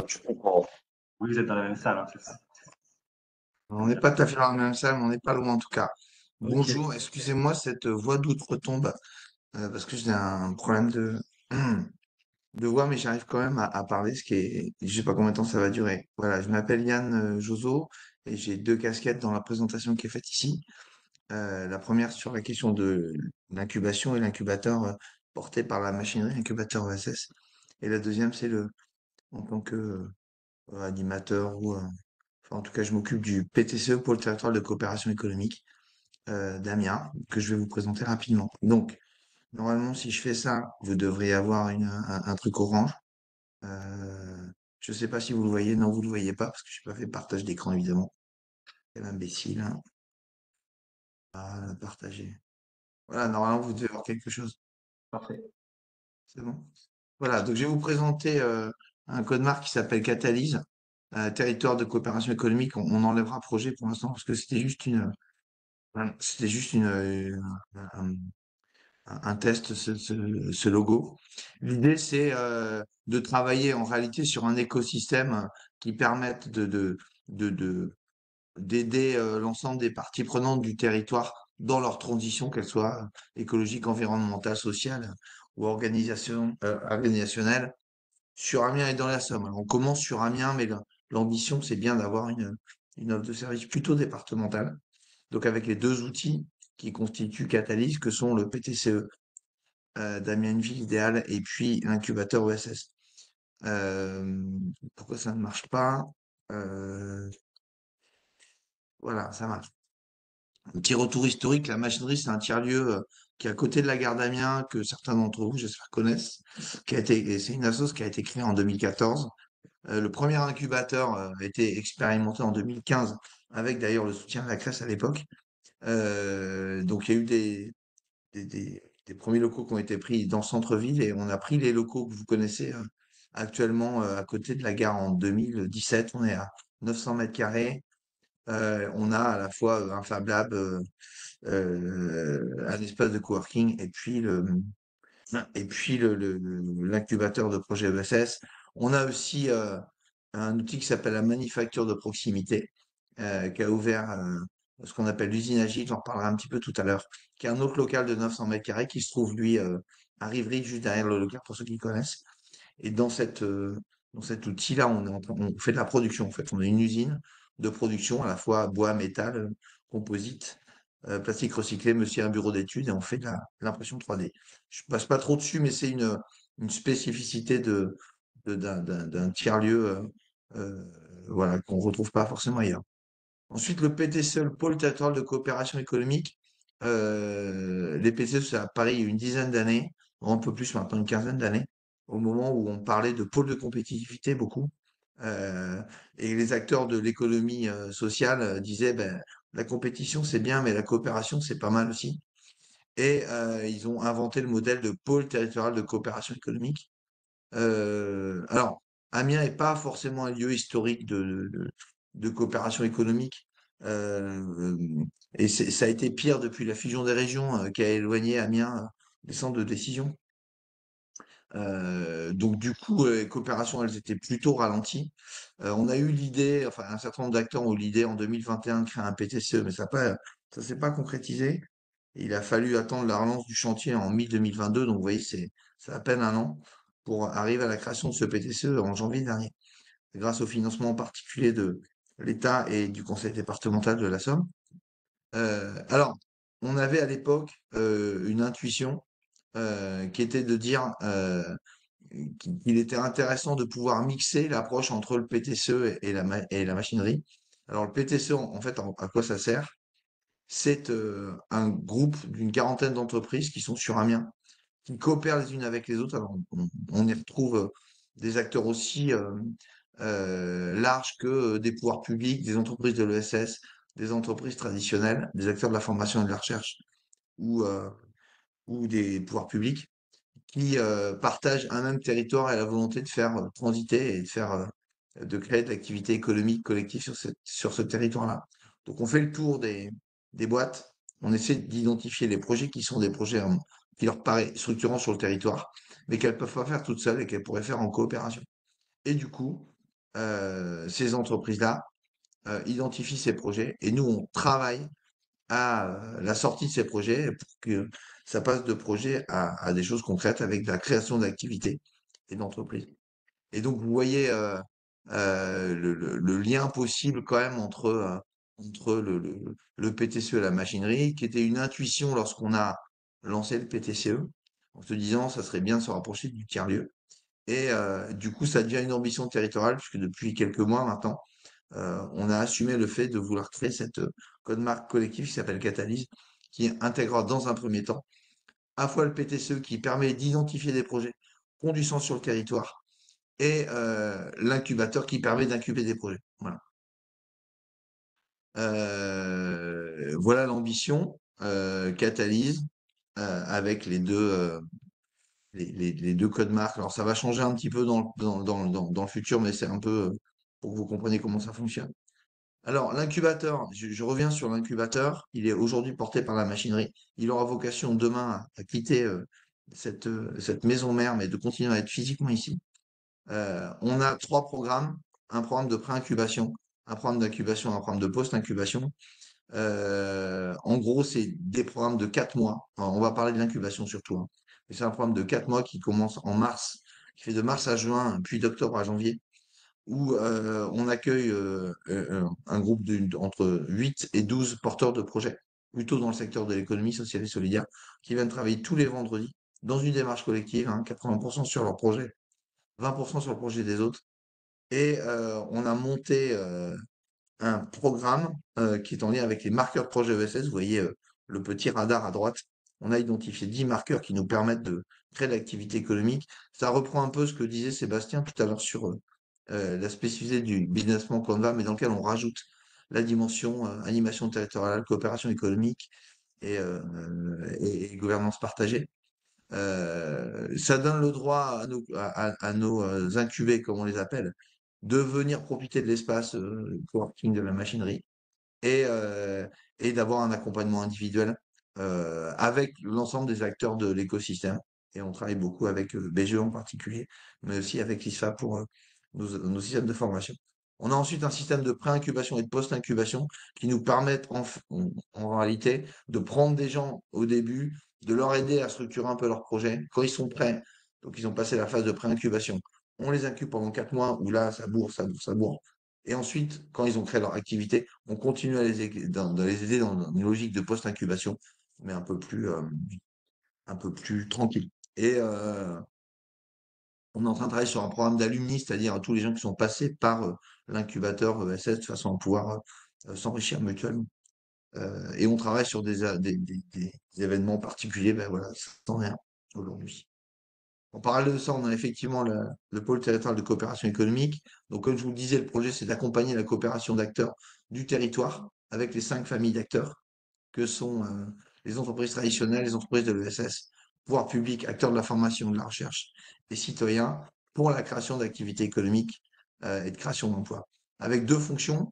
Oui, vous êtes dans la même salle, hein, c'est ça. On n'est pas tout à fait dans la même salle, mais on n'est pas loin en tout cas. Ok. Bonjour, excusez-moi cette voix d'outre-tombe parce que j'ai un problème de voix, mais j'arrive quand même à parler, ce qui est, je sais pas combien de temps ça va durer. Voilà, je m'appelle Yann Jozo et j'ai deux casquettes dans la présentation qui est faite ici. La première sur la question de l'incubation et l'incubateur porté par la machinerie, incubateur OSS. Et la deuxième, c'est en tant que animateur ou enfin, en tout cas, je m'occupe du PTCE, Pôle territorial de coopération économique d'Amiens, que je vais vous présenter rapidement. Donc, normalement, si je fais ça, vous devriez avoir un truc orange. Je sais pas si vous le voyez. Non, vous le voyez pas parce que je n'ai pas fait partage d'écran, évidemment. Quel imbécile, hein. Ah, partager. Voilà, normalement, vous devez voir quelque chose. Parfait. C'est bon? Voilà, donc je vais vous présenter un code marque qui s'appelle Catalyse, territoire de coopération économique. On enlèvera projet pour l'instant parce que c'était juste un, un test, ce logo. L'idée, c'est de travailler en réalité sur un écosystème qui permette d'aider l'ensemble des parties prenantes du territoire dans leur transition, qu'elle soit écologique, environnementale, sociale ou organisationnelle, sur Amiens et dans la Somme. Alors, on commence sur Amiens, mais l'ambition, c'est bien d'avoir une offre de service plutôt départementale. Donc, avec les deux outils qui constituent Catalyse, que sont le PTCE d'Amiens Une Ville Idéale et puis l'incubateur OSS. Pourquoi ça ne marche pas? Euh, voilà, ça marche. Un petit retour historique, la machinerie, c'est un tiers-lieu qui est à côté de la gare d'Amiens, que certains d'entre vous, j'espère, connaissent, c'est une assoce qui a été créée en 2014. Le premier incubateur a été expérimenté en 2015, avec d'ailleurs le soutien de la CRES à l'époque. Donc il y a eu des premiers locaux qui ont été pris dans le centre-ville et on a pris les locaux que vous connaissez actuellement à côté de la gare en 2017. On est à 900 mètres carrés. On a à la fois un Fab Lab, un espace de coworking et puis l'incubateur de projet ESS. On a aussi un outil qui s'appelle la manufacture de proximité, qui a ouvert ce qu'on appelle l'usine agile, j'en reparlerai un petit peu tout à l'heure, qui est un autre local de 900 mètres carrés qui se trouve, lui, à Rivry, juste derrière le local, pour ceux qui connaissent. Et dans cet outil-là, on fait de la production, en fait. On a une usine de production, à la fois bois, métal, composite, plastique recyclé, mais aussi un bureau d'études, et on fait de l'impression 3D. Je passe pas trop dessus, mais c'est une spécificité d'un tiers-lieu, voilà, qu'on retrouve pas forcément ailleurs. Ensuite, le PTCE, le pôle territorial de coopération économique. Les PTCE, c'est à Paris il y a une dizaine d'années, un peu plus maintenant, une quinzaine d'années, au moment où on parlait de pôle de compétitivité beaucoup. Euh, et les acteurs de l'économie sociale disaient, ben, la compétition c'est bien, mais la coopération c'est pas mal aussi. Et ils ont inventé le modèle de pôle territorial de coopération économique. Alors, Amiens n'est pas forcément un lieu historique de coopération économique. Euh, et ça a été pire depuis la fusion des régions qui a éloigné Amiens des centres de décision. Donc du coup, les coopérations, elles étaient plutôt ralenties. On a eu l'idée, enfin un certain nombre d'acteurs ont eu l'idée en 2021 de créer un PTCE, mais ça s'est pas concrétisé. Il a fallu attendre la relance du chantier en mi-2022, donc vous voyez, c'est à peine un an pour arriver à la création de ce PTCE en janvier dernier, grâce au financement particulier de l'État et du conseil départemental de la Somme. Alors, on avait à l'époque une intuition qui était de dire qu'il était intéressant de pouvoir mixer l'approche entre le PTCE et la machinerie. Alors, le PTCE, en fait, à quoi ça sert? C'est un groupe d'une quarantaine d'entreprises qui sont sur Amiens, qui coopèrent les unes avec les autres. Alors, on y retrouve des acteurs aussi larges que des pouvoirs publics, des entreprises de l'ESS, des entreprises traditionnelles, des acteurs de la formation et de la recherche ou, euh, ou des pouvoirs publics qui partagent un même territoire et la volonté de faire transiter et de créer de l'activité économique collective sur ce territoire-là. Donc on fait le tour des boîtes, on essaie d'identifier les projets qui sont des projets qui leur paraissent structurants sur le territoire, mais qu'elles peuvent pas faire toutes seules et qu'elles pourraient faire en coopération. Et du coup, ces entreprises-là identifient ces projets et nous on travaille à la sortie de ces projets pour que ça passe de projet à des choses concrètes avec de la création d'activités et d'entreprises. Et donc, vous voyez le lien possible quand même entre le PTCE et la machinerie, qui était une intuition lorsqu'on a lancé le PTCE, en se disant ça serait bien de se rapprocher du tiers-lieu. Et du coup, ça devient une ambition territoriale, puisque depuis quelques mois maintenant, on a assumé le fait de vouloir créer cette code marque collectif qui s'appelle Catalyse, qui intégrera dans un premier temps à la fois le PTCE qui permet d'identifier des projets qui ont du sens sur le territoire et l'incubateur qui permet d'incuber des projets. Voilà, voilà l'ambition, Catalyse, avec les deux codes marques. Alors, ça va changer un petit peu dans le futur, mais c'est un peu pour que vous compreniez comment ça fonctionne. Alors, l'incubateur, je reviens sur l'incubateur. Il est aujourd'hui porté par la machinerie. Il aura vocation demain à quitter cette maison mère, mais de continuer à être physiquement ici. On a trois programmes, un programme de pré-incubation, un programme d'incubation, un programme de post-incubation. En gros, c'est des programmes de 4 mois. Alors, on va parler de l'incubation surtout, hein. Mais c'est un programme de 4 mois qui commence en mars, qui fait de mars à juin, puis d'octobre à janvier, où on accueille un groupe entre 8 et 12 porteurs de projets, plutôt dans le secteur de l'économie sociale et solidaire, qui viennent travailler tous les vendredis dans une démarche collective, hein, 80% sur leur projet, 20% sur le projet des autres. Et on a monté un programme qui est en lien avec les marqueurs de projet ESS. Vous voyez le petit radar à droite. On a identifié 10 marqueurs qui nous permettent de créer de l'activité économique. Ça reprend un peu ce que disait Sébastien tout à l'heure sur la spécificité du business plan Canva, mais dans lequel on rajoute la dimension animation territoriale, coopération économique et gouvernance partagée. Ça donne le droit à nos incubés, comme on les appelle, de venir profiter de l'espace coworking de la machinerie et, euh, et d'avoir un accompagnement individuel avec l'ensemble des acteurs de l'écosystème. Et on travaille beaucoup avec BGE en particulier, mais aussi avec l'ISFA pour nos systèmes de formation. On a ensuite un système de pré-incubation et de post-incubation qui nous permettent en réalité de prendre des gens au début, de leur aider à structurer un peu leur projet. Quand ils sont prêts, donc ils ont passé la phase de pré-incubation, on les incube pendant 4 mois où là, ça bourre, ça bourre, ça bourre. Et ensuite, quand ils ont créé leur activité, on continue à les aider dans une logique de post-incubation, mais un peu plus tranquille. Et on est en train de travailler sur un programme d'alumni, c'est-à-dire tous les gens qui sont passés par l'incubateur ESS de façon à pouvoir s'enrichir mutuellement. Et on travaille sur des événements particuliers, ben voilà, ça n'en est un aujourd'hui. En parallèle de ça, on a effectivement le pôle territorial de coopération économique. Donc, comme je vous le disais, le projet, c'est d'accompagner la coopération d'acteurs du territoire avec les 5 familles d'acteurs que sont les entreprises traditionnelles, les entreprises de l'ESS, pouvoir public, acteurs de la formation, de la recherche et citoyens pour la création d'activités économiques et de création d'emplois. Avec deux fonctions.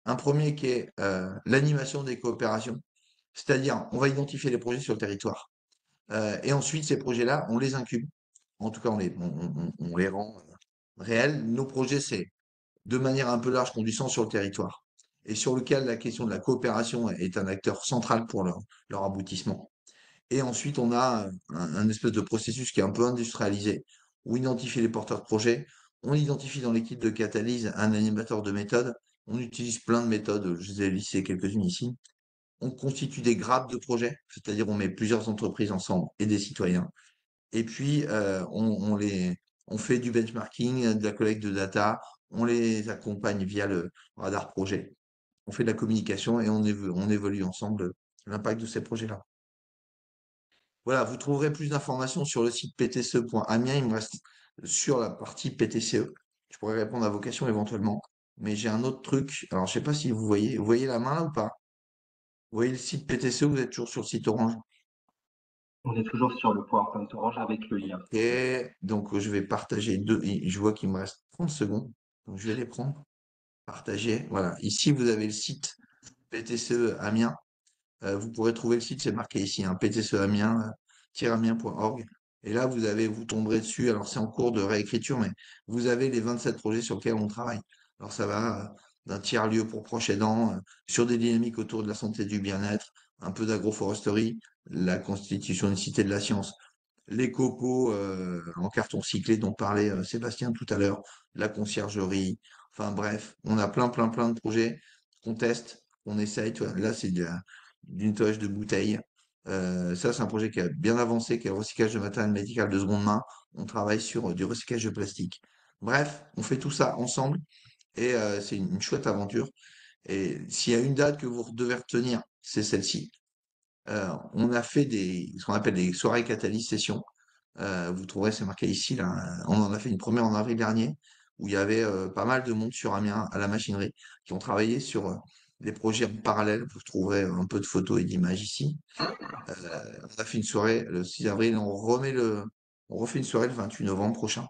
Un premier qui est l'animation des coopérations, c'est-à-dire on va identifier les projets sur le territoire. Et ensuite, ces projets-là, on les incube. En tout cas, on les rend réels. Nos projets, c'est de manière un peu large qu'on du sens sur le territoire et sur lequel la question de la coopération est un acteur central pour leur aboutissement. Et ensuite, on a un espèce de processus qui est un peu industrialisé, où on identifie les porteurs de projets, on identifie dans l'équipe de Catalyse un animateur de méthode, on utilise plein de méthodes, je vous ai listé quelques-unes ici. On constitue des grappes de projets, c'est-à-dire on met plusieurs entreprises ensemble et des citoyens. Et puis, on fait du benchmarking, de la collecte de data, on les accompagne via le radar projet. On fait de la communication et on évolue ensemble l'impact de ces projets-là. Voilà, vous trouverez plus d'informations sur le site ptce.amiens. Il me reste sur la partie PTCE. Je pourrais répondre à vos questions éventuellement. Mais j'ai un autre truc. Alors, je sais pas si vous voyez la main là ou pas? Vous voyez le site PTCE, vous êtes toujours sur le site Orange. On est toujours sur le PowerPoint Orange avec le lien. Ok, donc je vais partager deux. Je vois qu'il me reste 30 secondes. Donc je vais les prendre. Partager. Voilà. Ici, vous avez le site PTCE Amiens. Vous pourrez trouver le site, c'est marqué ici, hein, PTCE Amiens, amiens.org. Et là, vous tomberez dessus. Alors, c'est en cours de réécriture, mais vous avez les 27 projets sur lesquels on travaille. Alors, ça va d'un tiers-lieu pour proches aidants, sur des dynamiques autour de la santé et du bien-être, un peu d'agroforesterie, la constitution d'une cité de la science, les copeaux en carton cyclé dont parlait Sébastien tout à l'heure, la conciergerie, enfin bref, on a plein de projets qu'on teste, qu'on essaye. Tu vois. Là, c'est du nettoyage de bouteilles. Ça, c'est un projet qui a bien avancé, qui est le recyclage de matériel médical de seconde main. On travaille sur du recyclage de plastique. Bref, on fait tout ça ensemble et c'est une chouette aventure. Et s'il y a une date que vous devez retenir, c'est celle-ci. On a fait ce qu'on appelle des soirées catalyse sessions. Vous trouverez, c'est marqué ici, là. On en a fait une première en avril dernier, où il y avait pas mal de monde sur Amiens à la machinerie, qui ont travaillé sur des projets en parallèle. Vous trouverez un peu de photos et d'images ici. On a fait une soirée le 6 avril, on remet On refait une soirée le 28 novembre prochain,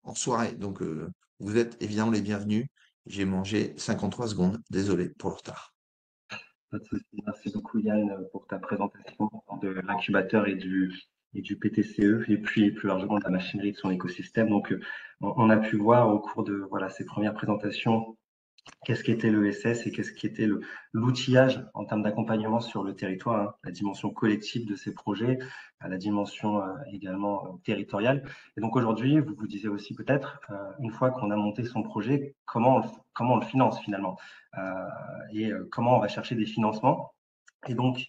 en soirée. Donc, vous êtes évidemment les bienvenus. J'ai mangé 53 secondes. Désolé pour le retard. Pas de souci. Merci beaucoup Yann pour ta présentation de l'incubateur et du PTCE et puis plus largement de la machinerie de son écosystème. Donc, on a pu voir au cours de voilà, ces premières présentations qu'est-ce qu'était l'ESS et qu'est-ce qu'était l'outillage en termes d'accompagnement sur le territoire, hein, la dimension collective de ces projets, la dimension également territoriale. Et donc aujourd'hui, vous vous disiez aussi peut-être, une fois qu'on a monté son projet, comment on le finance finalement et comment on va chercher des financements. Et donc,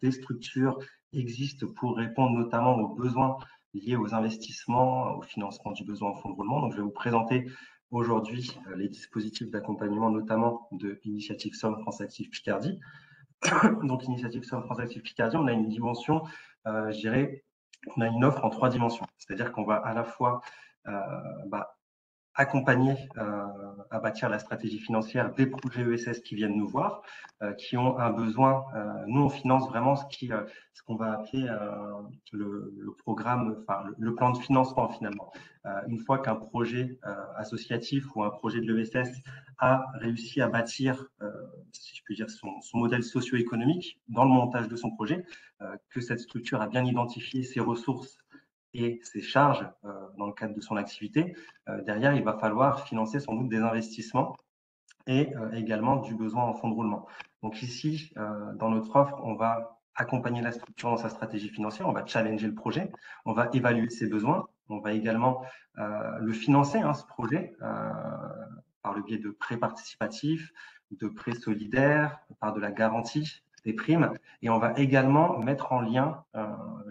des structures existent pour répondre notamment aux besoins liés aux investissements, au financement du besoin en fonds de roulement. Donc, je vais vous présenter aujourd'hui les dispositifs d'accompagnement, notamment de Initiative Somme France Active Picardie. Donc, Initiative Somme France Active Picardie, on a une dimension, je dirais, on a une offre en 3 dimensions. C'est-à-dire qu'on va à la fois accompagner à bâtir la stratégie financière des projets ESS qui viennent nous voir, qui ont un besoin. Nous, on finance vraiment ce qu'on va appeler le programme, enfin le plan de financement finalement. Une fois qu'un projet associatif ou un projet de l'ESS a réussi à bâtir, si je puis dire, son modèle socio-économique dans le montage de son projet, que cette structure a bien identifié ses ressources et ses charges dans le cadre de son activité, derrière, il va falloir financer sans doute des investissements et également du besoin en fonds de roulement. Donc ici, dans notre offre, on va accompagner la structure dans sa stratégie financière, on va challenger le projet, on va évaluer ses besoins, on va également le financer, ce projet, par le biais de prêts participatifs, de prêts solidaires, par de la garantie des primes, et on va également mettre en lien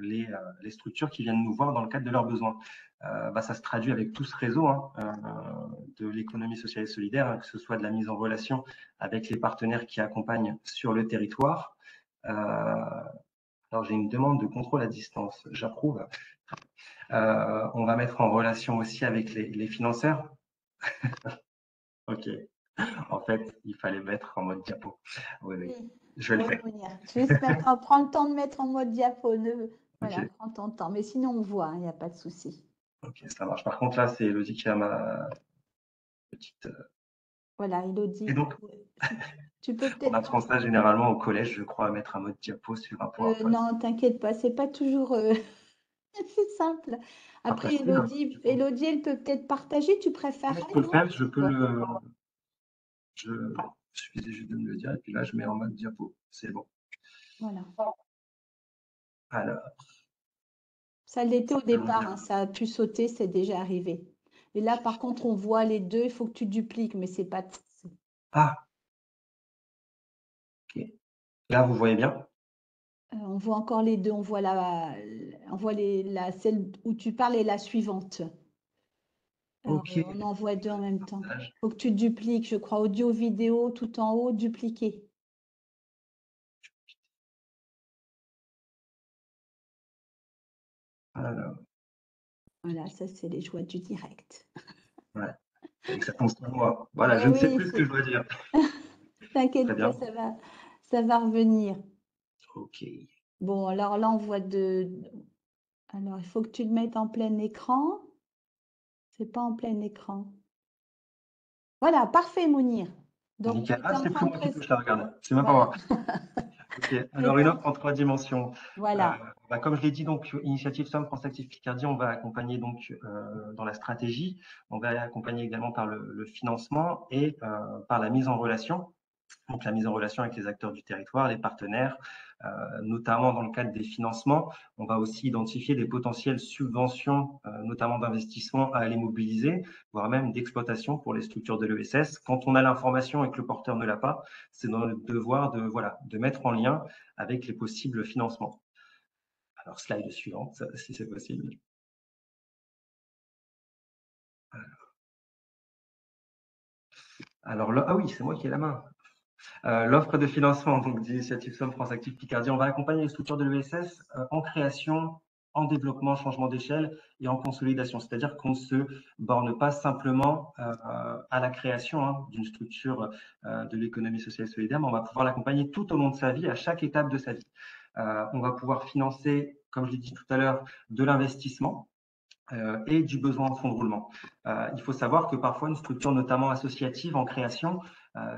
les structures qui viennent nous voir dans le cadre de leurs besoins. Ça se traduit avec tout ce réseau de l'économie sociale et solidaire, que ce soit de la mise en relation avec les partenaires qui accompagnent sur le territoire. Alors j'ai une demande de contrôle à distance, j'approuve. On va mettre en relation aussi avec les financeurs. Ok. En fait, il fallait mettre en mode diapo. Oui. Je vais le faire. Juste prends le temps de mettre en mode diapo. Voilà, Okay. prends ton temps. Mais sinon, on voit, il n'y a pas de souci. Ok, ça marche. Par contre, là, c'est Elodie qui a ma petite. Voilà, Elodie. Et donc, tu peux peut-être. on apprend ça généralement au collège, je crois, à mettre un mode diapo sur un PowerPoint. Non, t'inquiète pas, c'est pas toujours c'est simple. Après, Elodie, elle peut peut-être partager, tu préfères. Je peux le faire, je peux le. Il suffisait juste de me le dire, et puis là, je mets en mode diapo. C'est bon. Voilà. Alors. Ça l'était au départ, ça a pu sauter, c'est déjà arrivé. Et là, par contre, on voit les deux, il faut que tu dupliques, mais c'est pas. Ah. Ok. Là, vous voyez bien? On voit encore les deux, on voit celle où tu parles et la suivante. Alors, Ok. on en voit deux en même temps. Il faut que tu dupliques, je crois, audio, vidéo, tout en haut, dupliquer. Alors. Voilà, ça c'est les joies du direct. Ouais. Et que ça tombe sur moi. Voilà, je ne sais plus ce que je dois dire. T'inquiète pas, ça va revenir. Ok. Bon, alors là, on voit Alors, il faut que tu le mettes en plein écran. C'est pas en plein écran. Voilà, parfait, Mounir. Donc, Nickel. Ah, c'est plus moi qui touche la regarde. C'est même voilà. pas moi. Ok. Alors, une offre en 3 dimensions. Voilà. Comme je l'ai dit, donc Initiative Somme France Active Picardie, on va accompagner donc dans la stratégie, on va accompagner également par le financement et par la mise en relation. Donc la mise en relation avec les acteurs du territoire, les partenaires, notamment dans le cadre des financements. On va aussi identifier des potentielles subventions, notamment d'investissement à aller mobiliser, voire même d'exploitation pour les structures de l'ESS. Quand on a l'information et que le porteur ne l'a pas, c'est notre devoir de mettre en lien avec les possibles financements. Alors, slide suivante, si c'est possible. Alors là, ah oui, c'est moi qui ai la main. L'offre de financement donc d'Initiative Somme France Active Picardie, on va accompagner les structures de l'ESS en création, en développement, changement d'échelle et en consolidation. C'est-à-dire qu'on ne se borne pas simplement à la création d'une structure de l'économie sociale et solidaire, mais on va pouvoir l'accompagner tout au long de sa vie, à chaque étape de sa vie. On va pouvoir financer, comme je l'ai dit tout à l'heure, de l'investissement. et du besoin en fonds de roulement. Il faut savoir que parfois une structure, notamment associative en création,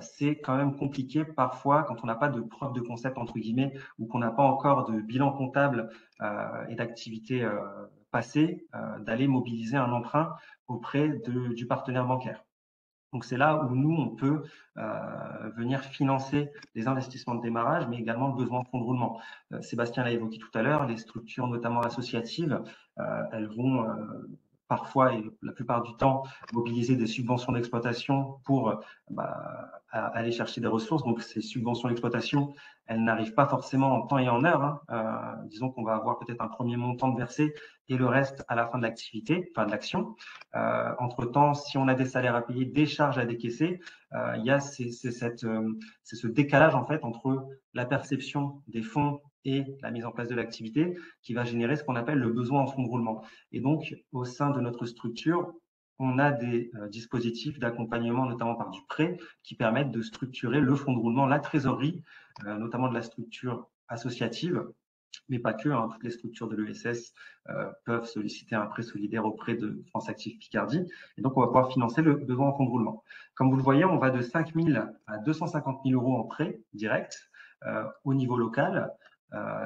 c'est quand même compliqué parfois quand on n'a pas de preuve de concept entre guillemets ou qu'on n'a pas encore de bilan comptable et d'activité passée, d'aller mobiliser un emprunt auprès du partenaire bancaire. Donc c'est là où nous, on peut venir financer les investissements de démarrage, mais également le besoin en fonds de roulement. Sébastien l'a évoqué tout à l'heure, les structures notamment associatives, elles vont parfois et la plupart du temps mobiliser des subventions d'exploitation pour aller chercher des ressources. Donc ces subventions d'exploitation, elles n'arrivent pas forcément en temps et en heure. Disons qu'on va avoir peut-être un premier montant de versé et le reste à la fin de l'activité, enfin de l'action. Entre-temps, si on a des salaires à payer, des charges à décaisser, il y a ce décalage en fait entre la perception des fonds et la mise en place de l'activité qui va générer ce qu'on appelle le besoin en fonds de roulement. Et donc, au sein de notre structure, on a des dispositifs d'accompagnement, notamment par du prêt, qui permettent de structurer le fonds de roulement, la trésorerie, notamment de la structure associative, mais pas que, toutes les structures de l'ESS peuvent solliciter un prêt solidaire auprès de France Active Picardie. Et donc, on va pouvoir financer le besoin en fonds de roulement. Comme vous le voyez, on va de 5 000 à 250 000 euros en prêt direct au niveau local.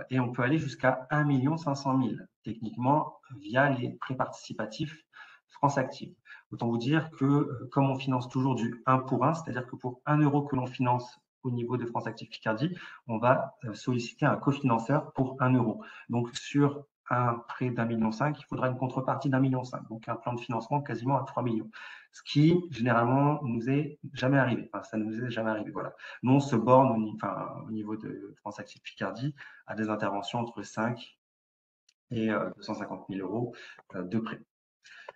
Et on peut aller jusqu'à 1 500 000 techniquement via les prêts participatifs France Active. Autant vous dire que comme on finance toujours du 1 pour 1, c'est-à-dire que pour 1 euro que l'on finance au niveau de France Active Picardie, on va solliciter un cofinanceur pour 1 euro. Donc sur un prêt d'1,5 million, il faudra une contrepartie d'1,5 million. Donc un plan de financement quasiment à 3 millions. Ce qui généralement nous est jamais arrivé. Enfin, ça ne nous est jamais arrivé. Voilà. Nous, on se borne au niveau de France Active Picardie à des interventions entre 5 et 250 000 euros de prêt.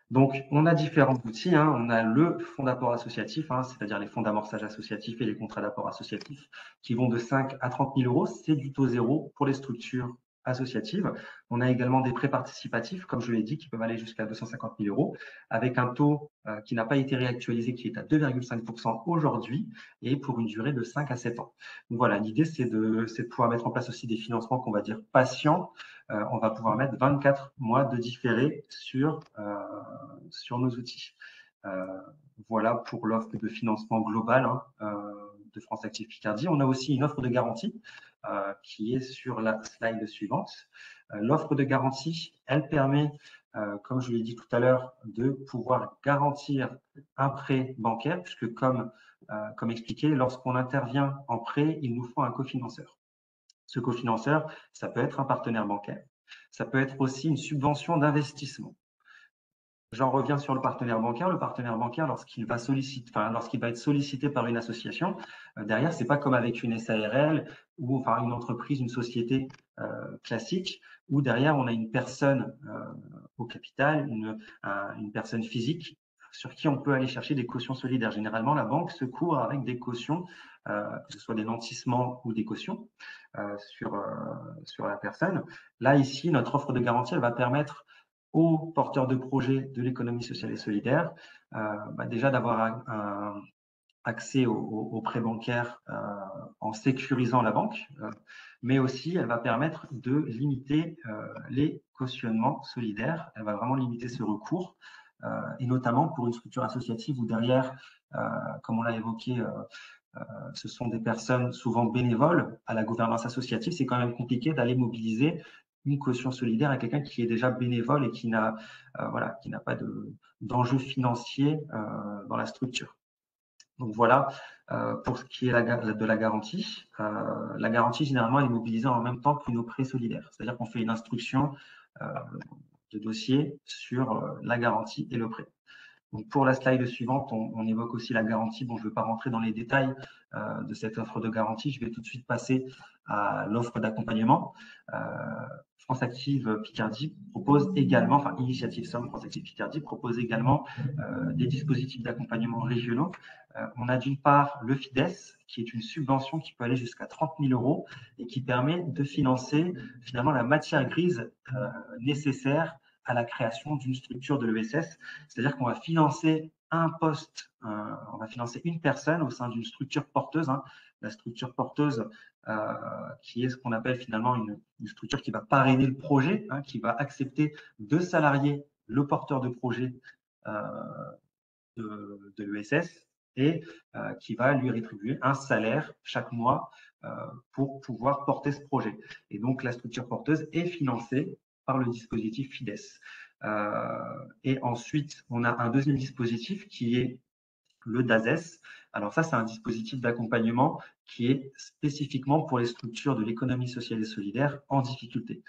Donc, on a différents outils. On a le fonds d'apport associatif, c'est-à-dire les fonds d'amorçage associatif et les contrats d'apport associatif qui vont de 5 à 30 000 euros. C'est du taux zéro pour les structures associatives. On a également des prêts participatifs, comme je l'ai dit, qui peuvent aller jusqu'à 250 000 euros, avec un taux qui n'a pas été réactualisé, qui est à 2,5% aujourd'hui, et pour une durée de 5 à 7 ans. Donc voilà, l'idée, c'est de pouvoir mettre en place aussi des financements qu'on va dire patients. On va pouvoir mettre 24 mois de différé sur nos outils. Voilà pour l'offre de financement global de France Active Picardie. On a aussi une offre de garantie qui est sur la slide suivante. L'offre de garantie, elle permet, comme je l'ai dit tout à l'heure, de pouvoir garantir un prêt bancaire, puisque comme expliqué, lorsqu'on intervient en prêt, il nous faut un cofinanceur. Ce cofinanceur, ça peut être un partenaire bancaire, ça peut être aussi une subvention d'investissement. J'en reviens sur le partenaire bancaire. Le partenaire bancaire, lorsqu'il va être sollicité par une association, derrière, c'est pas comme avec une SARL ou une entreprise, une société classique, où derrière on a une personne au capital, une personne physique sur qui on peut aller chercher des cautions solidaires. Généralement, la banque se couvre avec des cautions, que ce soit des nantissements ou des cautions sur la personne. Là, ici, notre offre de garantie, elle va permettre aux porteurs de projets de l'économie sociale et solidaire, déjà d'avoir un accès aux prêts bancaires en sécurisant la banque, mais aussi elle va permettre de limiter les cautionnements solidaires. Elle va vraiment limiter ce recours, et notamment pour une structure associative où derrière, comme on l'a évoqué, ce sont des personnes souvent bénévoles à la gouvernance associative. C'est quand même compliqué d'aller mobiliser une caution solidaire à quelqu'un qui est déjà bénévole et qui n'a pas d'enjeu financier dans la structure. Donc voilà pour ce qui est de la garantie. La garantie, généralement, elle est mobilisée en même temps qu'une prêt solidaire. C'est-à-dire qu'on fait une instruction de dossier sur la garantie et le prêt. Donc pour la slide suivante, on évoque aussi la garantie. Bon, je ne vais pas rentrer dans les détails de cette offre de garantie. Je vais tout de suite passer à l'offre d'accompagnement. France Active Picardie propose également, Initiative Somme France Active Picardie propose également des dispositifs d'accompagnement régionaux. On a d'une part le FIDES, qui est une subvention qui peut aller jusqu'à 30 000 euros et qui permet de financer finalement la matière grise nécessaire à la création d'une structure de l'ESS. C'est-à-dire qu'on va financer un poste, on va financer une personne au sein d'une structure porteuse. La structure porteuse qui est ce qu'on appelle finalement une structure qui va parrainer le projet, qui va accepter 2 salariés le porteur de projet de l'ESS et qui va lui rétribuer un salaire chaque mois pour pouvoir porter ce projet. Et donc, la structure porteuse est financée par le dispositif FIDES. Et ensuite, on a un deuxième dispositif qui est le DASES. Alors ça, c'est un dispositif d'accompagnement qui est spécifiquement pour les structures de l'économie sociale et solidaire en difficulté,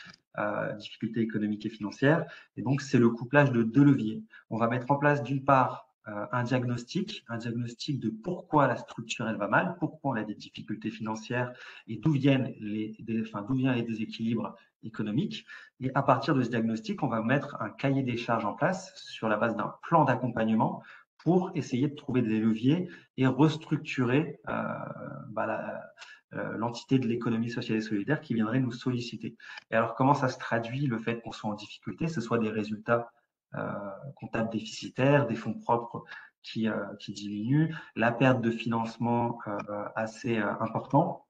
difficulté économique et financière. Et donc, c'est le couplage de deux leviers. On va mettre en place d'une part un diagnostic de pourquoi la structure elle va mal, pourquoi on a des difficultés financières et d'où viennent d'où viennent les déséquilibres économiques. Et à partir de ce diagnostic, on va mettre un cahier des charges en place sur la base d'un plan d'accompagnement pour essayer de trouver des leviers et restructurer l'entité de l'économie sociale et solidaire qui viendrait nous solliciter. Et alors, comment ça se traduit le fait qu'on soit en difficulté? Ce soit des résultats comptables déficitaires, des fonds propres qui diminuent, la perte de financement assez important.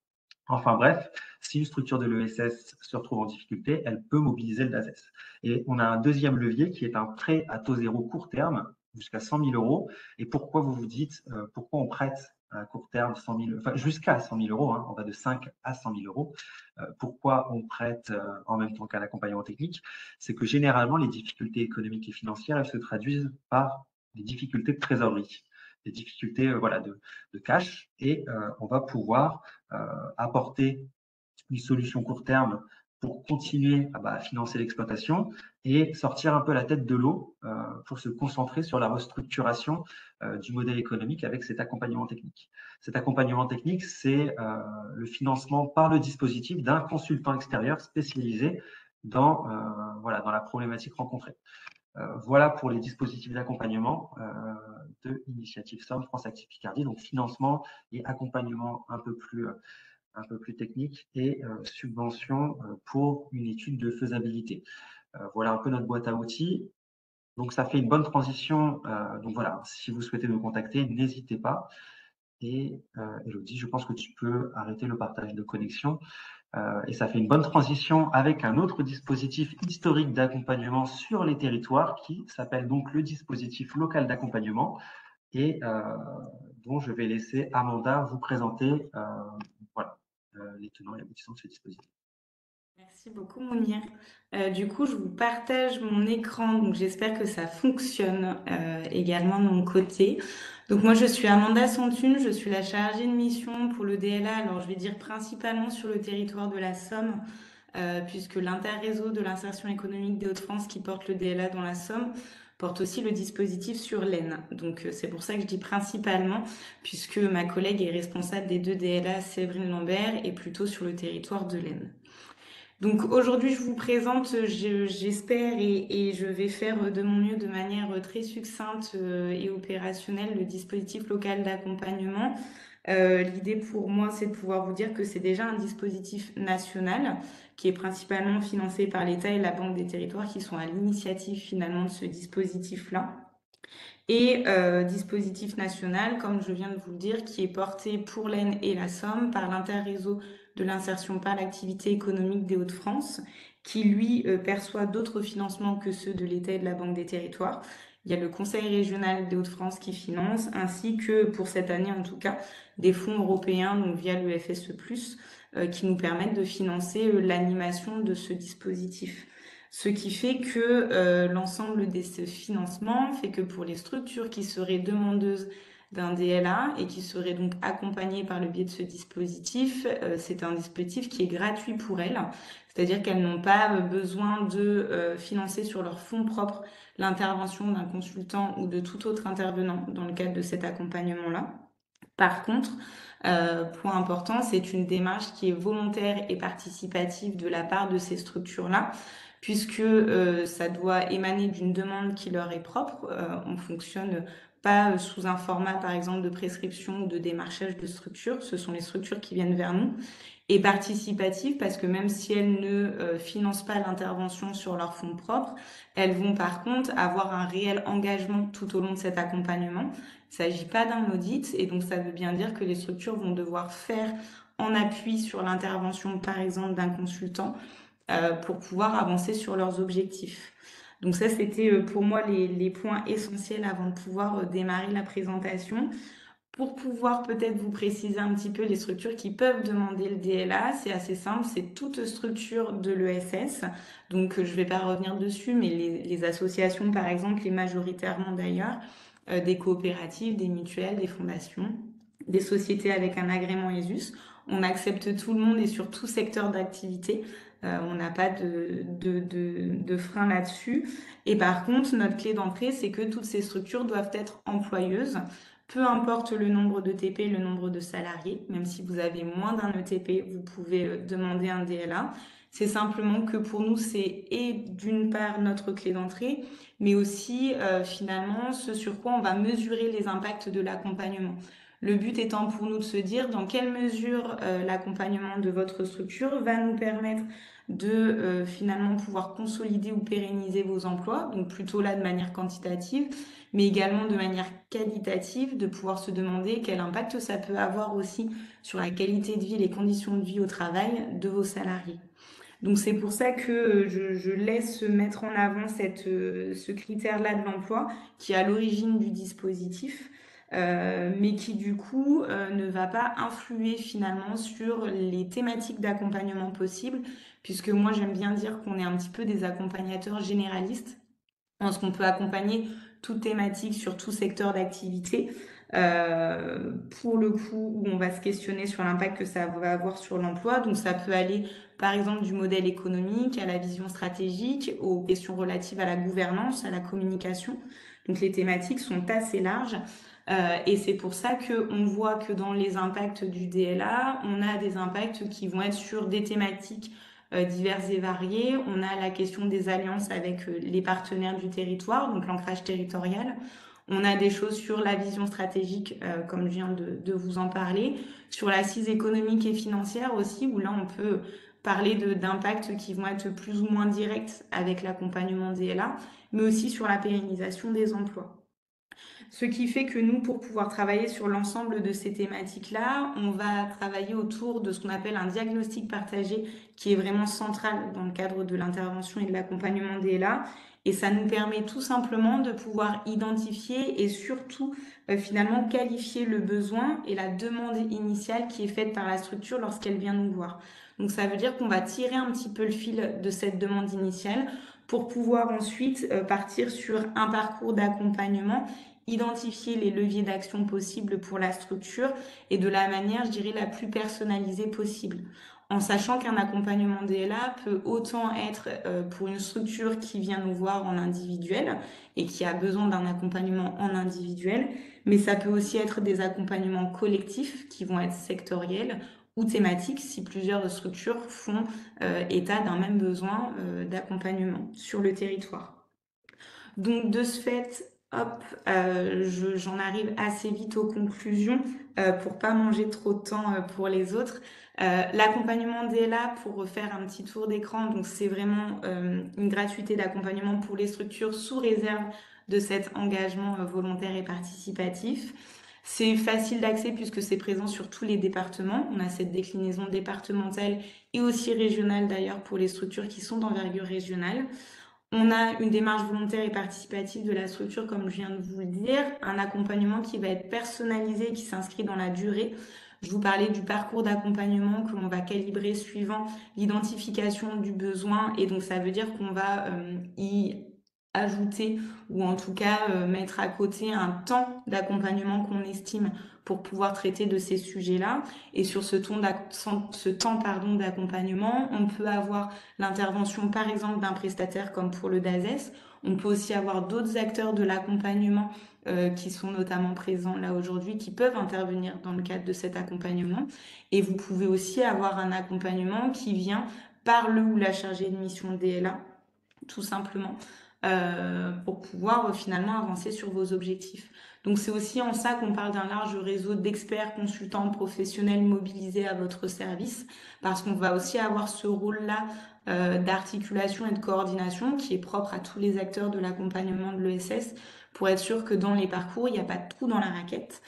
Enfin bref, si une structure de l'ESS se retrouve en difficulté, elle peut mobiliser le DASES. Et on a un deuxième levier qui est un prêt à taux zéro court terme jusqu'à 100 000 euros. Et pourquoi vous vous dites, pourquoi on prête à court terme 100 000, enfin jusqu'à 100 000 euros, hein, on va de 5 à 100 000 euros. Pourquoi on prête en même temps qu'à l'accompagnement technique? C'est que généralement, les difficultés économiques et financières, elles se traduisent par des difficultés de trésorerie, des difficultés de cash, et on va pouvoir apporter une solution court terme pour continuer à financer l'exploitation et sortir un peu la tête de l'eau pour se concentrer sur la restructuration du modèle économique avec cet accompagnement technique. Cet accompagnement technique, c'est le financement par le dispositif d'un consultant extérieur spécialisé dans la problématique rencontrée. Voilà pour les dispositifs d'accompagnement de Initiative Somme France Active Picardie, donc financement et accompagnement un peu plus technique et subvention pour une étude de faisabilité. Voilà un peu notre boîte à outils. Donc, ça fait une bonne transition. Donc, voilà, si vous souhaitez nous contacter, n'hésitez pas. Et Elodie, je pense que tu peux arrêter le partage de connexion. Et ça fait une bonne transition avec un autre dispositif historique d'accompagnement sur les territoires qui s'appelle donc le dispositif local d'accompagnement et dont je vais laisser Amanda vous présenter les tenants et aboutissants de ce dispositif. Merci beaucoup Mounir. Du coup, je vous partage mon écran, donc j'espère que ça fonctionne également de mon côté. Donc moi, je suis Amanda Santune, je suis la chargée de mission pour le DLA, alors je vais dire principalement sur le territoire de la Somme, puisque l'interréseau de l'insertion économique des Hauts-de-France qui porte le DLA dans la Somme porte aussi le dispositif sur l'Aisne. Donc c'est pour ça que je dis principalement, puisque ma collègue est responsable des deux DLA, Séverine Lambert, et plutôt sur le territoire de l'Aisne. Donc aujourd'hui, je vous présente, j'espère, et je vais faire de mon mieux de manière très succincte et opérationnelle le dispositif local d'accompagnement. L'idée pour moi, c'est de pouvoir vous dire que c'est déjà un dispositif national qui est principalement financé par l'État et la Banque des Territoires qui sont à l'initiative finalement de ce dispositif-là. Et dispositif national, comme je viens de vous le dire, qui est porté pour l'Aisne et la Somme par l'interréseau de l'insertion par l'activité économique des Hauts-de-France, qui lui perçoit d'autres financements que ceux de l'État et de la Banque des Territoires. Il y a le Conseil régional des Hauts-de-France qui finance, ainsi que pour cette année en tout cas, des fonds européens, donc via le FSE+, qui nous permettent de financer l'animation de ce dispositif. Ce qui fait que l'ensemble de ce financement fait que pour les structures qui seraient demandeuses d'un DLA et qui seraient donc accompagnées par le biais de ce dispositif, c'est un dispositif qui est gratuit pour elles, c'est-à-dire qu'elles n'ont pas besoin de financer sur leurs fonds propres l'intervention d'un consultant ou de tout autre intervenant dans le cadre de cet accompagnement-là. Par contre, point important, c'est une démarche qui est volontaire et participative de la part de ces structures-là, puisque ça doit émaner d'une demande qui leur est propre. On fonctionne pas sous un format, par exemple, de prescription ou de démarchage de structures. Ce sont les structures qui viennent vers nous. Et participative, parce que même si elles ne financent pas l'intervention sur leurs fonds propres, elles vont par contre avoir un réel engagement tout au long de cet accompagnement. Il ne s'agit pas d'un audit, et donc ça veut bien dire que les structures vont devoir faire en appui sur l'intervention, par exemple, d'un consultant, pour pouvoir avancer sur leurs objectifs. Donc ça, c'était pour moi les points essentiels avant de pouvoir démarrer la présentation. Pour pouvoir peut-être vous préciser un petit peu les structures qui peuvent demander le DLA, c'est assez simple, c'est toute structure de l'ESS. Donc je ne vais pas revenir dessus, mais les associations par exemple, et majoritairement d'ailleurs, des coopératives, des mutuelles, des fondations, des sociétés avec un agrément ESUS. On accepte tout le monde et sur tout secteur d'activité. On n'a pas de frein là-dessus. Et par contre, notre clé d'entrée, c'est que toutes ces structures doivent être employeuses. Peu importe le nombre de TP, le nombre de salariés, même si vous avez moins d'un ETP, vous pouvez demander un DLA. C'est simplement que pour nous, c'est et d'une part notre clé d'entrée, mais aussi finalement ce sur quoi on va mesurer les impacts de l'accompagnement. Le but étant pour nous de se dire dans quelle mesure l'accompagnement de votre structure va nous permettre de finalement pouvoir consolider ou pérenniser vos emplois, donc plutôt là de manière quantitative, mais également de manière qualitative, de pouvoir se demander quel impact ça peut avoir aussi sur la qualité de vie, les conditions de vie au travail de vos salariés. Donc c'est pour ça que je laisse mettre en avant ce critère-là de l'emploi qui est à l'origine du dispositif, mais qui du coup ne va pas influer finalement sur les thématiques d'accompagnement possibles, puisque moi j'aime bien dire qu'on est un petit peu des accompagnateurs généralistes. Je pense qu'on peut accompagner toute thématique sur tout secteur d'activité. Pour le coup, où on va se questionner sur l'impact que ça va avoir sur l'emploi. Donc, ça peut aller, par exemple, du modèle économique à la vision stratégique, aux questions relatives à la gouvernance, à la communication. Donc, les thématiques sont assez larges. Et c'est pour ça qu'on voit que dans les impacts du DLA, on a des impacts qui vont être sur des thématiques diverses et variées. On a la question des alliances avec les partenaires du territoire, donc l'ancrage territorial. On a des choses sur la vision stratégique, comme je viens de vous en parler, sur l'assise économique et financière aussi, où là on peut parler d'impacts qui vont être plus ou moins directs avec l'accompagnement DLA, mais aussi sur la pérennisation des emplois. Ce qui fait que nous, pour pouvoir travailler sur l'ensemble de ces thématiques-là, on va travailler autour de ce qu'on appelle un diagnostic partagé qui est vraiment central dans le cadre de l'intervention et de l'accompagnement DLA. Et ça nous permet tout simplement de pouvoir identifier et surtout finalement qualifier le besoin et la demande initiale qui est faite par la structure lorsqu'elle vient nous voir. Donc ça veut dire qu'on va tirer un petit peu le fil de cette demande initiale pour pouvoir ensuite partir sur un parcours d'accompagnement, identifier les leviers d'action possibles pour la structure et de la manière, je dirais, la plus personnalisée possible. En sachant qu'un accompagnement DLA peut autant être pour une structure qui vient nous voir en individuel et qui a besoin d'un accompagnement en individuel, mais ça peut aussi être des accompagnements collectifs qui vont être sectoriels ou thématiques si plusieurs structures font état d'un même besoin d'accompagnement sur le territoire. Donc de ce fait, hop, j'en arrive assez vite aux conclusions pour pas manger trop de temps pour les autres. L'accompagnement DLA, pour refaire un petit tour d'écran, donc c'est vraiment une gratuité d'accompagnement pour les structures sous réserve de cet engagement volontaire et participatif. C'est facile d'accès puisque c'est présent sur tous les départements. On a cette déclinaison départementale et aussi régionale d'ailleurs pour les structures qui sont d'envergure régionale. On a une démarche volontaire et participative de la structure, comme je viens de vous le dire, un accompagnement qui va être personnalisé, qui s'inscrit dans la durée. Je vous parlais du parcours d'accompagnement que l'on va calibrer suivant l'identification du besoin et donc ça veut dire qu'on va y ajouter ou en tout cas mettre à côté un temps d'accompagnement qu'on estime pour pouvoir traiter de ces sujets-là. Et sur ce temps d'accompagnement, on peut avoir l'intervention par exemple d'un prestataire comme pour le DASES. On peut aussi avoir d'autres acteurs de l'accompagnement qui sont notamment présents là aujourd'hui, qui peuvent intervenir dans le cadre de cet accompagnement. Et vous pouvez aussi avoir un accompagnement qui vient par le ou la chargée de mission DLA, tout simplement, pour pouvoir finalement avancer sur vos objectifs. Donc c'est aussi en ça qu'on parle d'un large réseau d'experts, consultants, professionnels mobilisés à votre service, parce qu'on va aussi avoir ce rôle-là d'articulation et de coordination qui est propre à tous les acteurs de l'accompagnement de l'ESS, pour être sûr que dans les parcours, il n'y a pas de trou dans la raquette.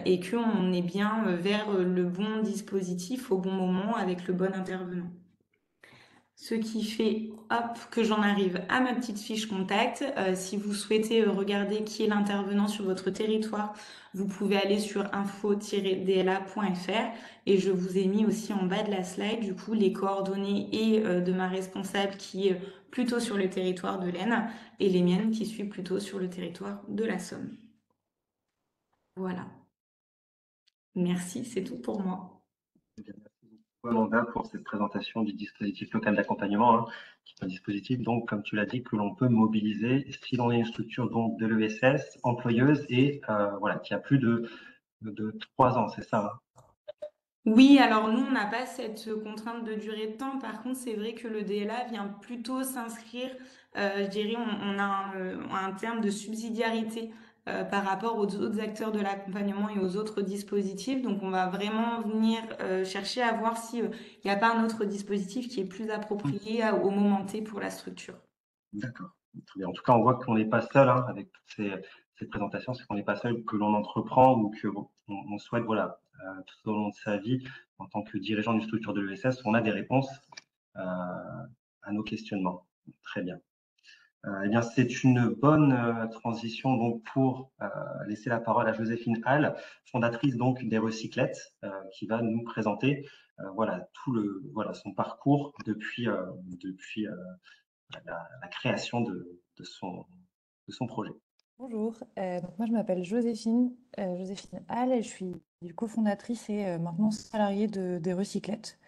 Et qu'on est bien vers le bon dispositif au bon moment avec le bon intervenant. Ce qui fait, hop, que j'en arrive à ma petite fiche contact. Si vous souhaitez regarder qui est l'intervenant sur votre territoire, vous pouvez aller sur info-dla.fr et je vous ai mis aussi en bas de la slide, du coup, les coordonnées et de ma responsable qui est plutôt sur le territoire de l'Aisne et les miennes qui suis plutôt sur le territoire de la Somme. Voilà. Merci, c'est tout pour moi. Eh bien, merci beaucoup, Amanda, pour cette présentation du dispositif local d'accompagnement, hein, qui est un dispositif, donc, comme tu l'as dit, que l'on peut mobiliser si l'on est une structure donc, de l'ESS, employeuse et voilà, qui a plus de 3 ans, c'est ça, hein? Oui, alors nous, on n'a pas cette contrainte de durée de temps. Par contre, c'est vrai que le DLA vient plutôt s'inscrire, je dirais, on a un terme de subsidiarité par rapport aux autres acteurs de l'accompagnement et aux autres dispositifs. Donc, on va vraiment venir chercher à voir si il n'y a pas un autre dispositif qui est plus approprié au moment T pour la structure. D'accord. Très bien. En tout cas, on voit qu'on n'est pas seul hein, avec toutes ces présentations, c'est qu'on n'est pas seul, que l'on entreprend ou que on souhaite, voilà, tout au long de sa vie, en tant que dirigeant d'une structure de l'ESS, on a des réponses à nos questionnements. Très bien. Eh bien, c'est une bonne transition donc pour laisser la parole à Joséphine Hall, fondatrice donc des Recyclettes, qui va nous présenter voilà voilà son parcours depuis la création de son projet. Bonjour, donc moi je m'appelle Joséphine, Joséphine Hall et je suis cofondatrice et maintenant salariée des Recyclettes.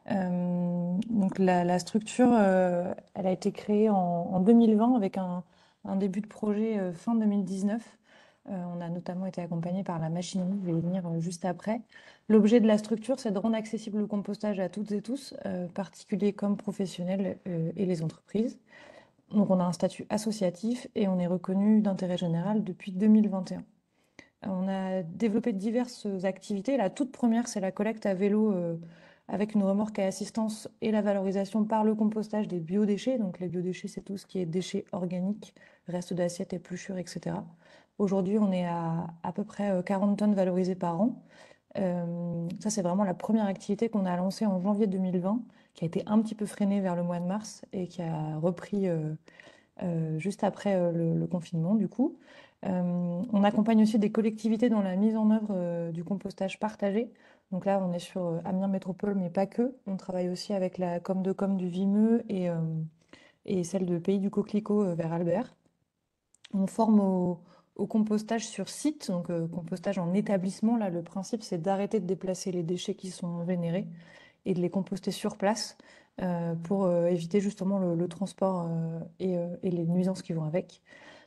Donc la structure, elle a été créée en 2020 avec un début de projet fin 2019. On a notamment été accompagné par la machinerie, je vais y venir juste après. L'objet de la structure, c'est de rendre accessible le compostage à toutes et tous, particuliers comme professionnels et les entreprises. Donc on a un statut associatif et on est reconnu d'intérêt général depuis 2021. On a développé diverses activités. La toute première, c'est la collecte à vélo avec une remorque à assistance et la valorisation par le compostage des biodéchets. Donc les biodéchets, c'est tout ce qui est déchets organiques, restes d'assiettes, épluchures, etc. Aujourd'hui, on est à peu près 40 tonnes valorisées par an. Ça, c'est vraiment la première activité qu'on a lancée en janvier 2020, qui a été un petit peu freinée vers le mois de mars et qui a repris juste après le confinement, du coup. On accompagne aussi des collectivités dans la mise en œuvre du compostage partagé. Donc là, on est sur Amiens Métropole, mais pas que. On travaille aussi avec la com de com du Vimeux et celle de Pays du Coquelicot vers Albert. On forme au compostage sur site, donc compostage en établissement. Là, le principe, c'est d'arrêter de déplacer les déchets qui sont générés et de les composter sur place pour éviter justement le transport et les nuisances qui vont avec.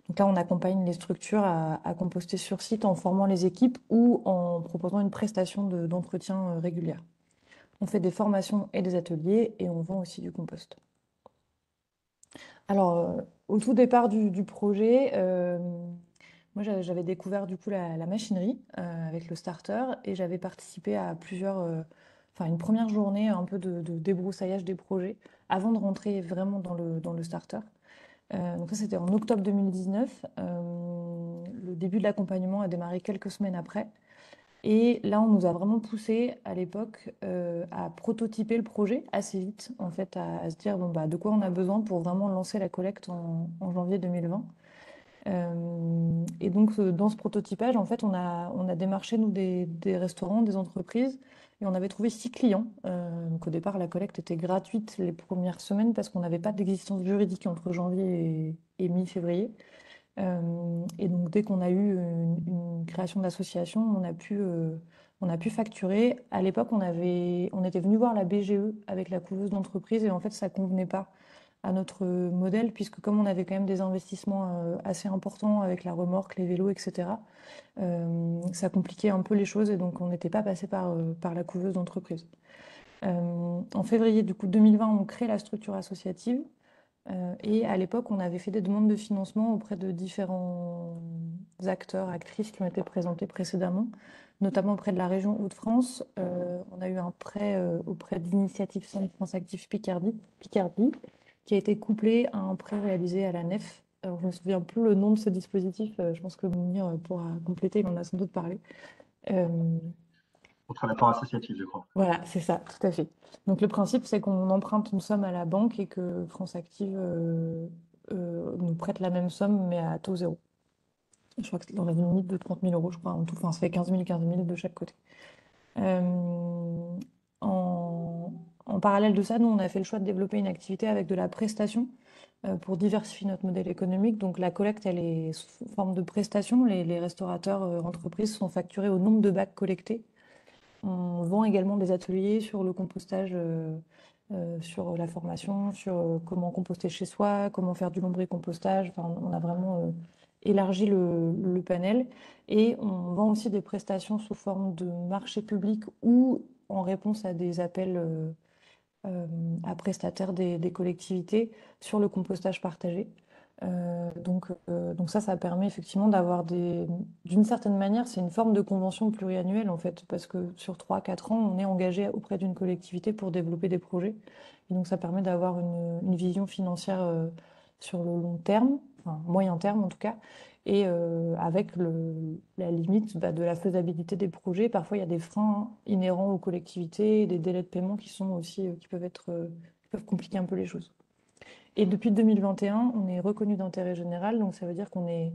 Donc là, on accompagne les structures à composter sur site en formant les équipes ou en proposant une prestation d'entretien régulière. On fait des formations et des ateliers et on vend aussi du compost. Alors, au tout départ du projet, moi j'avais découvert du coup la machinerie avec le starter et j'avais participé à une première journée un peu de débroussaillage des projets avant de rentrer vraiment dans le starter. Donc ça c'était en octobre 2019. Le début de l'accompagnement a démarré quelques semaines après. Et là, on nous a vraiment poussé à l'époque à prototyper le projet assez vite, en fait, à se dire bon, bah, de quoi on a besoin pour vraiment lancer la collecte en janvier 2020. Et donc, dans ce prototypage, en fait, on a démarché, nous, des restaurants, des entreprises, et on avait trouvé 6 clients. Donc, au départ, la collecte était gratuite les premières semaines parce qu'on n'avait pas d'existence juridique entre janvier et mi-février. Et donc, dès qu'on a eu une création d'association, on a pu facturer. À l'époque, on était venu voir la BGE avec la couveuse d'entreprise et en fait, ça ne convenait pas à notre modèle, puisque comme on avait quand même des investissements assez importants avec la remorque, les vélos, etc., ça compliquait un peu les choses et donc on n'était pas passé par la couveuse d'entreprise. En février du coup 2020, on crée la structure associative. Et à l'époque, on avait fait des demandes de financement auprès de différents acteurs, actrices qui ont été présentés précédemment, notamment auprès de la région Hauts-de-France. On a eu un prêt auprès de l'Initiative Centre France Active Picardie, qui a été couplé à un prêt réalisé à la nef. Alors, je ne me souviens plus le nom de ce dispositif, je pense que Mounir pourra compléter, il en a sans doute parlé. contre l'apport associatif, je crois. Voilà, c'est ça, tout à fait. Donc le principe, c'est qu'on emprunte une somme à la banque et que France Active nous prête la même somme, mais à taux zéro. Je crois que c'est dans la limite de 30 000 euros, je crois, en tout. Enfin, ça fait 15 000 de chaque côté. Euh, en parallèle de ça, nous, on a fait le choix de développer une activité avec de la prestation pour diversifier notre modèle économique. Donc la collecte, elle est sous forme de prestation. Les restaurateurs, entreprises sont facturés au nombre de bacs collectés. On vend également des ateliers sur le compostage, sur la formation, sur comment composter chez soi, comment faire du lombricompostage. Enfin, on a vraiment élargi le panel. Et on vend aussi des prestations sous forme de marché public ou en réponse à des appels à prestataires des collectivités sur le compostage partagé. Donc ça permet effectivement d'avoir d'une certaine manière, c'est une forme de convention pluriannuelle en fait, parce que sur 3-4 ans, on est engagé auprès d'une collectivité pour développer des projets. Et donc ça permet d'avoir une vision financière sur le long terme, enfin moyen terme en tout cas, et avec la limite de la faisabilité des projets. Parfois, il y a des freins inhérents aux collectivités, des délais de paiement qui sont aussi, qui peuvent compliquer un peu les choses. Et depuis 2021, on est reconnu d'intérêt général, donc ça veut dire qu'on est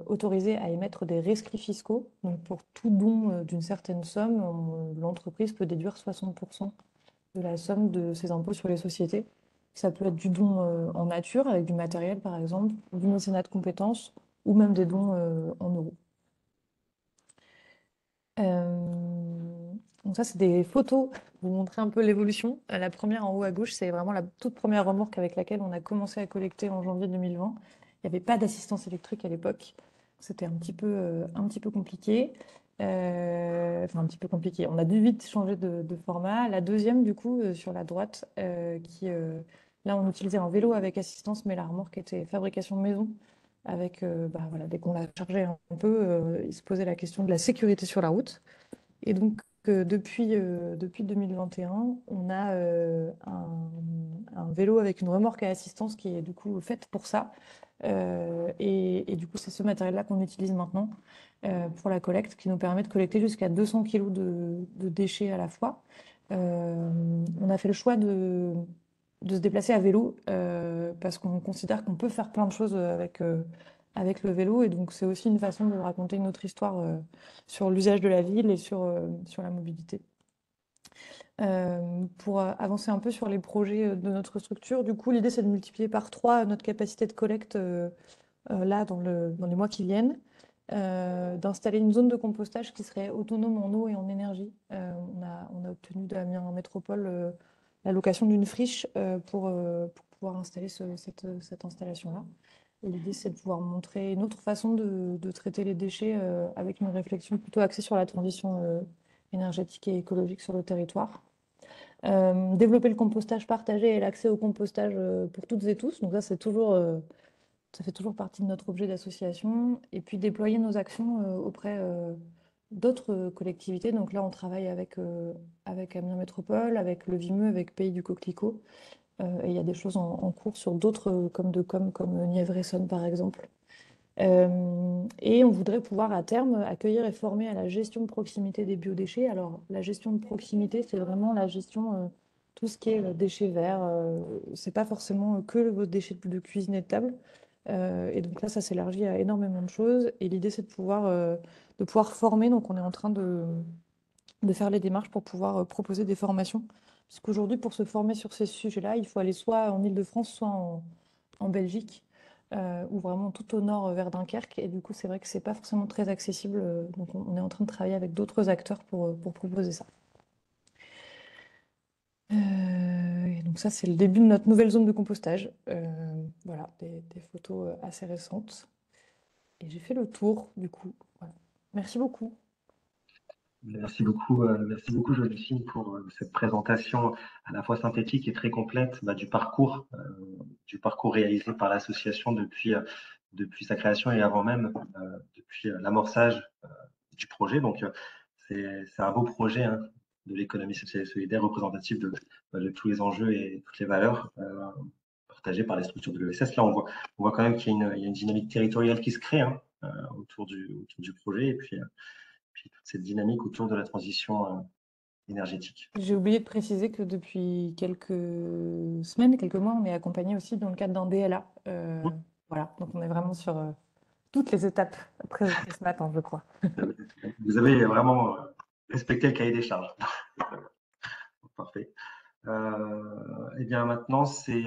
autorisé à émettre des rescrits fiscaux. Donc pour tout don d'une certaine somme, l'entreprise peut déduire 60% de la somme de ses impôts sur les sociétés. Ça peut être du don en nature, avec du matériel par exemple, du mécénat de compétences, ou même des dons en euros. Donc ça, c'est des photos pour vous montrer un peu l'évolution. La première en haut à gauche, c'est vraiment la toute première remorque avec laquelle on a commencé à collecter en janvier 2020. Il n'y avait pas d'assistance électrique à l'époque. C'était un petit peu compliqué. Enfin, un petit peu compliqué. On a dû vite changer de format. La deuxième, du coup, sur la droite, là, on utilisait un vélo avec assistance, mais la remorque était fabrication maison. Avec, voilà, dès qu'on la chargeait un peu, il se posait la question de la sécurité sur la route. Et donc, depuis 2021, on a un vélo avec une remorque à assistance qui est du coup faite pour ça. Et du coup, c'est ce matériel-là qu'on utilise maintenant pour la collecte, qui nous permet de collecter jusqu'à 200 kg de déchets à la fois. On a fait le choix de se déplacer à vélo parce qu'on considère qu'on peut faire plein de choses avec le vélo. Et donc, c'est aussi une façon de raconter une autre histoire sur l'usage de la ville et sur la mobilité. Pour avancer un peu sur les projets de notre structure, du coup, l'idée, c'est de multiplier par 3 notre capacité de collecte là, dans les mois qui viennent. D'installer une zone de compostage qui serait autonome en eau et en énergie. On a obtenu d'Amiens Métropole la location d'une friche pour pouvoir installer cette installation-là. Et l'idée, c'est de pouvoir montrer une autre façon de traiter les déchets avec une réflexion plutôt axée sur la transition énergétique et écologique sur le territoire. Développer le compostage partagé et l'accès au compostage pour toutes et tous. Donc ça, ça fait toujours partie de notre objet d'association. Et puis déployer nos actions auprès d'autres collectivités. Donc là, on travaille avec Amiens Métropole, avec le Vimeu, avec Pays du Coquelicot. Et il y a des choses en cours sur d'autres comme Nièvre-Essonne, par exemple. Et on voudrait pouvoir à terme accueillir et former à la gestion de proximité des biodéchets. Alors, la gestion de proximité, c'est vraiment la gestion, tout ce qui est déchets verts. C'est pas forcément que vos déchets de cuisine et de table. Et donc là, ça s'élargit à énormément de choses. Et l'idée, c'est de pouvoir former. Donc, on est en train de faire les démarches pour pouvoir proposer des formations. Parce qu'aujourd'hui, pour se former sur ces sujets-là, il faut aller soit en Île-de-France, soit en Belgique, ou vraiment tout au nord vers Dunkerque. Et du coup, c'est vrai que c'est pas forcément très accessible. Donc, on est en train de travailler avec d'autres acteurs pour proposer ça. Et donc ça, c'est le début de notre nouvelle zone de compostage. Voilà, des photos assez récentes. Et j'ai fait le tour, du coup. Voilà. Merci beaucoup. Merci beaucoup, Joséphine, pour cette présentation à la fois synthétique et très complète du parcours réalisé par l'association depuis sa création et avant même, depuis l'amorçage du projet. Donc, c'est un beau projet de l'économie sociale et solidaire, représentatif de tous les enjeux et toutes les valeurs partagées par les structures de l'ESS. Là, on voit quand même qu'il y a une dynamique territoriale qui se crée autour du projet. Et puis, puis toute cette dynamique autour de la transition énergétique. J'ai oublié de préciser que depuis quelques semaines, quelques mois, on est accompagné aussi dans le cadre d'un DLA. Voilà, donc on est vraiment sur toutes les étapes présentées ce matin, je crois. Vous avez vraiment respecté le cahier des charges. Parfait. Eh bien maintenant, c'est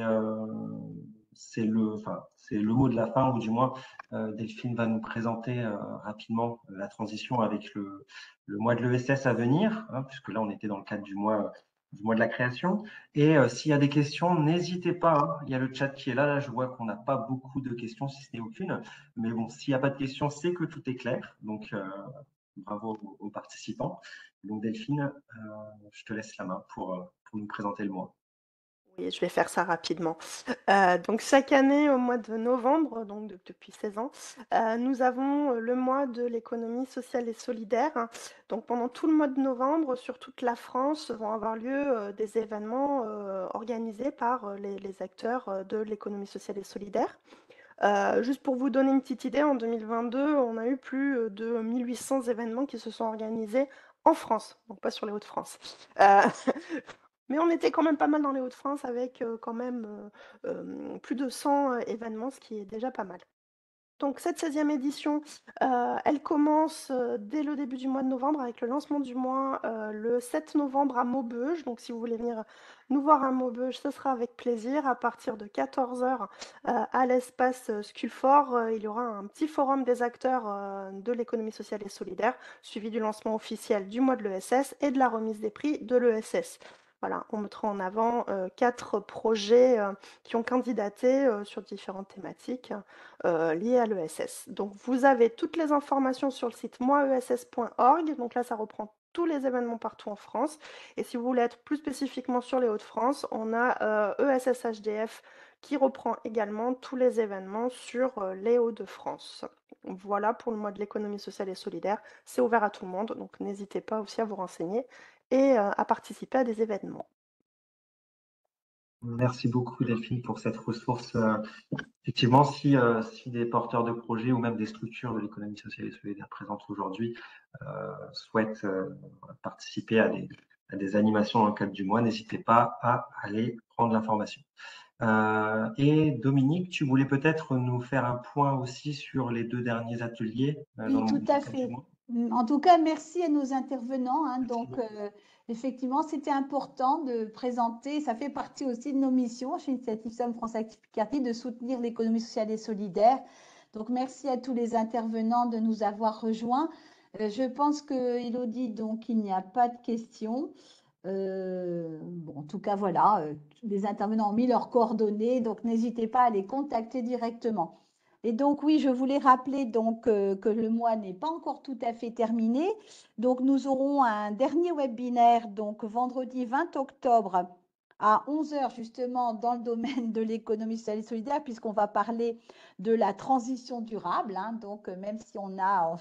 le mot de la fin, ou du moins Delphine va nous présenter rapidement la transition avec le mois de l'ESS à venir, hein, puisque là on était dans le cadre du mois de la création. Et s'il y a des questions, n'hésitez pas, hein, il y a le chat qui est là. Là, je vois qu'on n'a pas beaucoup de questions, si ce n'est aucune. Mais bon, s'il n'y a pas de questions, c'est que tout est clair. Donc bravo aux participants. Donc Delphine, je te laisse la main pour nous présenter le mois. Oui, je vais faire ça rapidement. Donc chaque année au mois de novembre, donc depuis 16 ans, nous avons le mois de l'économie sociale et solidaire. Donc pendant tout le mois de novembre, sur toute la France, vont avoir lieu des événements organisés par les acteurs de l'économie sociale et solidaire. Juste pour vous donner une petite idée, en 2022, on a eu plus de 1800 événements qui se sont organisés en France, donc pas sur les Hauts-de-France. Mais on était quand même pas mal dans les Hauts-de-France avec quand même plus de 100 événements, ce qui est déjà pas mal. Donc cette 16e édition, elle commence dès le début du mois de novembre avec le lancement du mois le 7 novembre à Maubeuge. Donc si vous voulez venir nous voir à Maubeuge, ce sera avec plaisir. À partir de 14h à l'espace Sculfort, il y aura un petit forum des acteurs de l'économie sociale et solidaire, suivi du lancement officiel du mois de l'ESS et de la remise des prix de l'ESS. Voilà, on mettra en avant 4 projets qui ont candidaté sur différentes thématiques liées à l'ESS. Donc vous avez toutes les informations sur le site moiess.org. Donc là, ça reprend tous les événements partout en France. Et si vous voulez être plus spécifiquement sur les Hauts-de-France, on a ESS HDF qui reprend également tous les événements sur les Hauts-de-France. Voilà pour le mois de l'économie sociale et solidaire. C'est ouvert à tout le monde, donc n'hésitez pas aussi à vous renseigner et à participer à des événements. Merci beaucoup Delphine pour cette ressource. Effectivement, si des porteurs de projets ou même des structures de l'économie sociale et solidaire présentes aujourd'hui souhaitent participer à des animations dans le cadre du mois, n'hésitez pas à aller prendre l'information. Et Dominique, tu voulais peut-être nous faire un point aussi sur les 2 derniers ateliers Oui, dans le tout à cadre du fait. mois. En tout cas, merci à nos intervenants, hein. Donc, effectivement, c'était important de présenter, ça fait partie aussi de nos missions chez Initiative Somme France Active Picardie, de soutenir l'économie sociale et solidaire. Donc, merci à tous les intervenants de nous avoir rejoints. Je pense que, Élodie, donc, il n'y a pas de questions. Bon, en tout cas, voilà, les intervenants ont mis leurs coordonnées, donc n'hésitez pas à les contacter directement. Et donc, oui, je voulais rappeler donc que le mois n'est pas encore tout à fait terminé. Donc, nous aurons un dernier webinaire, donc vendredi 20 octobre à 11h, justement, dans le domaine de l'économie sociale et solidaire, puisqu'on va parler de la transition durable, hein. Donc, même si on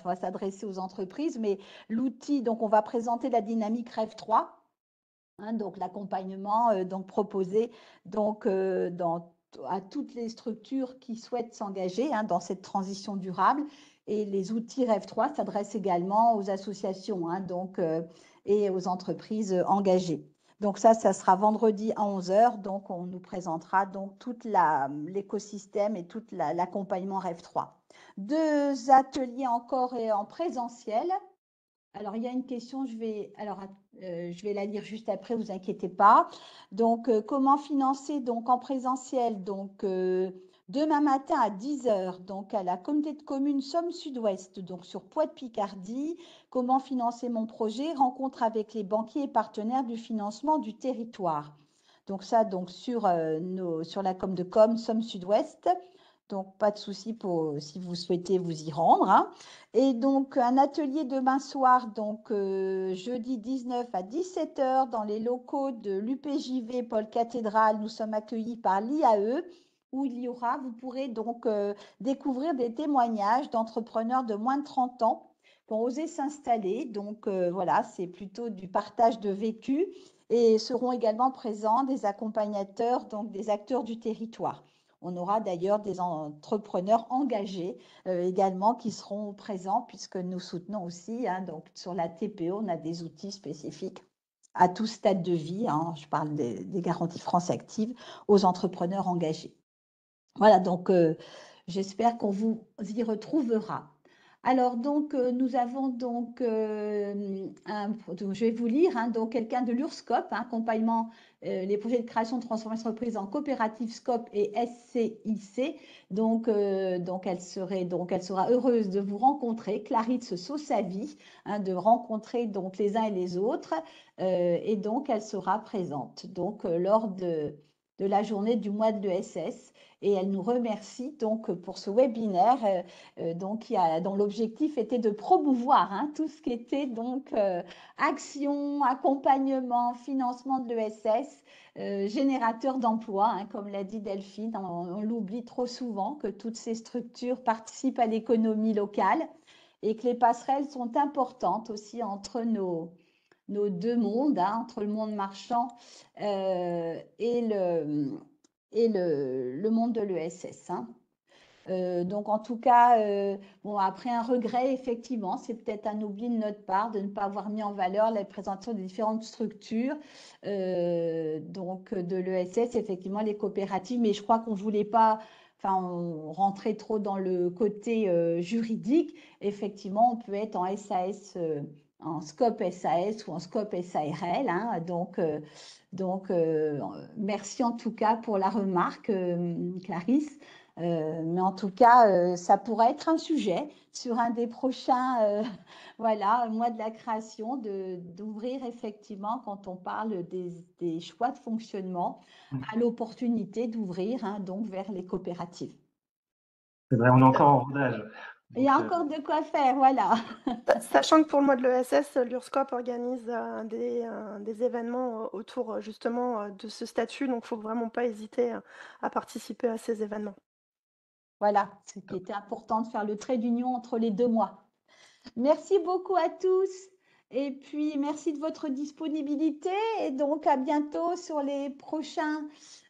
va s'adresser aux entreprises, mais l'outil, donc on va présenter la dynamique REV 3. Hein, donc l'accompagnement donc proposé donc à toutes les structures qui souhaitent s'engager, hein, dans cette transition durable, et les outils REV 3 s'adressent également aux associations, hein, donc et aux entreprises engagées. Donc ça sera vendredi à 11h. Donc on nous présentera donc tout l'écosystème et tout l'accompagnement REV 3. 2 ateliers encore en présentiel. Alors, il y a une question, je vais la lire juste après, vous inquiétez pas. Donc, comment financer donc en présentiel, donc demain matin à 10h, donc à la communauté de communes Somme Sud-Ouest, donc sur Poix-de-Picardie, comment financer mon projet, rencontre avec les banquiers et partenaires du financement du territoire. Donc ça, donc sur la com de com Somme Sud-Ouest. Donc, pas de souci si vous souhaitez vous y rendre, hein. Et donc, un atelier demain soir, donc jeudi 19 à 17h, dans les locaux de l'UPJV Paul Cathédrale. Nous sommes accueillis par l'IAE, où vous pourrez donc découvrir des témoignages d'entrepreneurs de moins de 30 ans qui ont osé s'installer. Donc, voilà, c'est plutôt du partage de vécu, et seront également présents des accompagnateurs, donc des acteurs du territoire. On aura d'ailleurs des entrepreneurs engagés également qui seront présents puisque nous soutenons aussi, hein, donc sur la TPE, on a des outils spécifiques à tout stade de vie, hein, je parle des garanties France Active, aux entrepreneurs engagés. Voilà, donc j'espère qu'on vous y retrouvera. Alors, donc, nous avons donc, je vais vous lire, hein, donc quelqu'un de l'URSCOP, hein, accompagnement les projets de création de transformation d'entreprise en coopérative SCOP et SCIC. Donc, elle sera heureuse de vous rencontrer, Clarisse Saussavi, hein, de rencontrer donc les uns et les autres, et donc elle sera présente donc lors de la journée du mois de l'ESS. Et elle nous remercie donc pour ce webinaire dont l'objectif était de promouvoir, hein, tout ce qui était donc action, accompagnement, financement de l'ESS, générateur d'emplois, hein, comme l'a dit Delphine. On l'oublie trop souvent que toutes ces structures participent à l'économie locale et que les passerelles sont importantes aussi entre nos deux mondes, hein, entre le monde marchand et le monde de l'ESS. Hein. Donc, en tout cas, bon, après un regret, effectivement, c'est peut-être un oubli de notre part de ne pas avoir mis en valeur la présentation des différentes structures donc de l'ESS, effectivement, les coopératives, mais je crois qu'on ne voulait pas rentrer trop dans le côté juridique. Effectivement, on peut être en SAS, en SCOP SAS ou en SCOP SARL. Hein, donc merci en tout cas pour la remarque, Clarisse. Mais en tout cas, ça pourrait être un sujet sur un des prochains mois de la création, d'ouvrir effectivement, quand on parle des choix de fonctionnement, à l'opportunité d'ouvrir, hein, donc vers les coopératives. C'est vrai, on est encore en rodage. Il y a encore de quoi faire, voilà. Sachant que pour le mois de l'ESS, l'URSCOP organise des événements autour justement de ce statut, donc il ne faut vraiment pas hésiter à participer à ces événements. Voilà, ce qui était important de faire le trait d'union entre les 2 mois. Merci beaucoup à tous et puis merci de votre disponibilité et donc à bientôt sur les prochains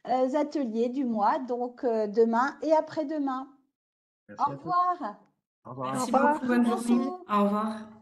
ateliers du mois, donc demain et après-demain. Merci Au à tous. revoir. Au revoir. Merci Au revoir. beaucoup, bonne À journée. bientôt. Au revoir.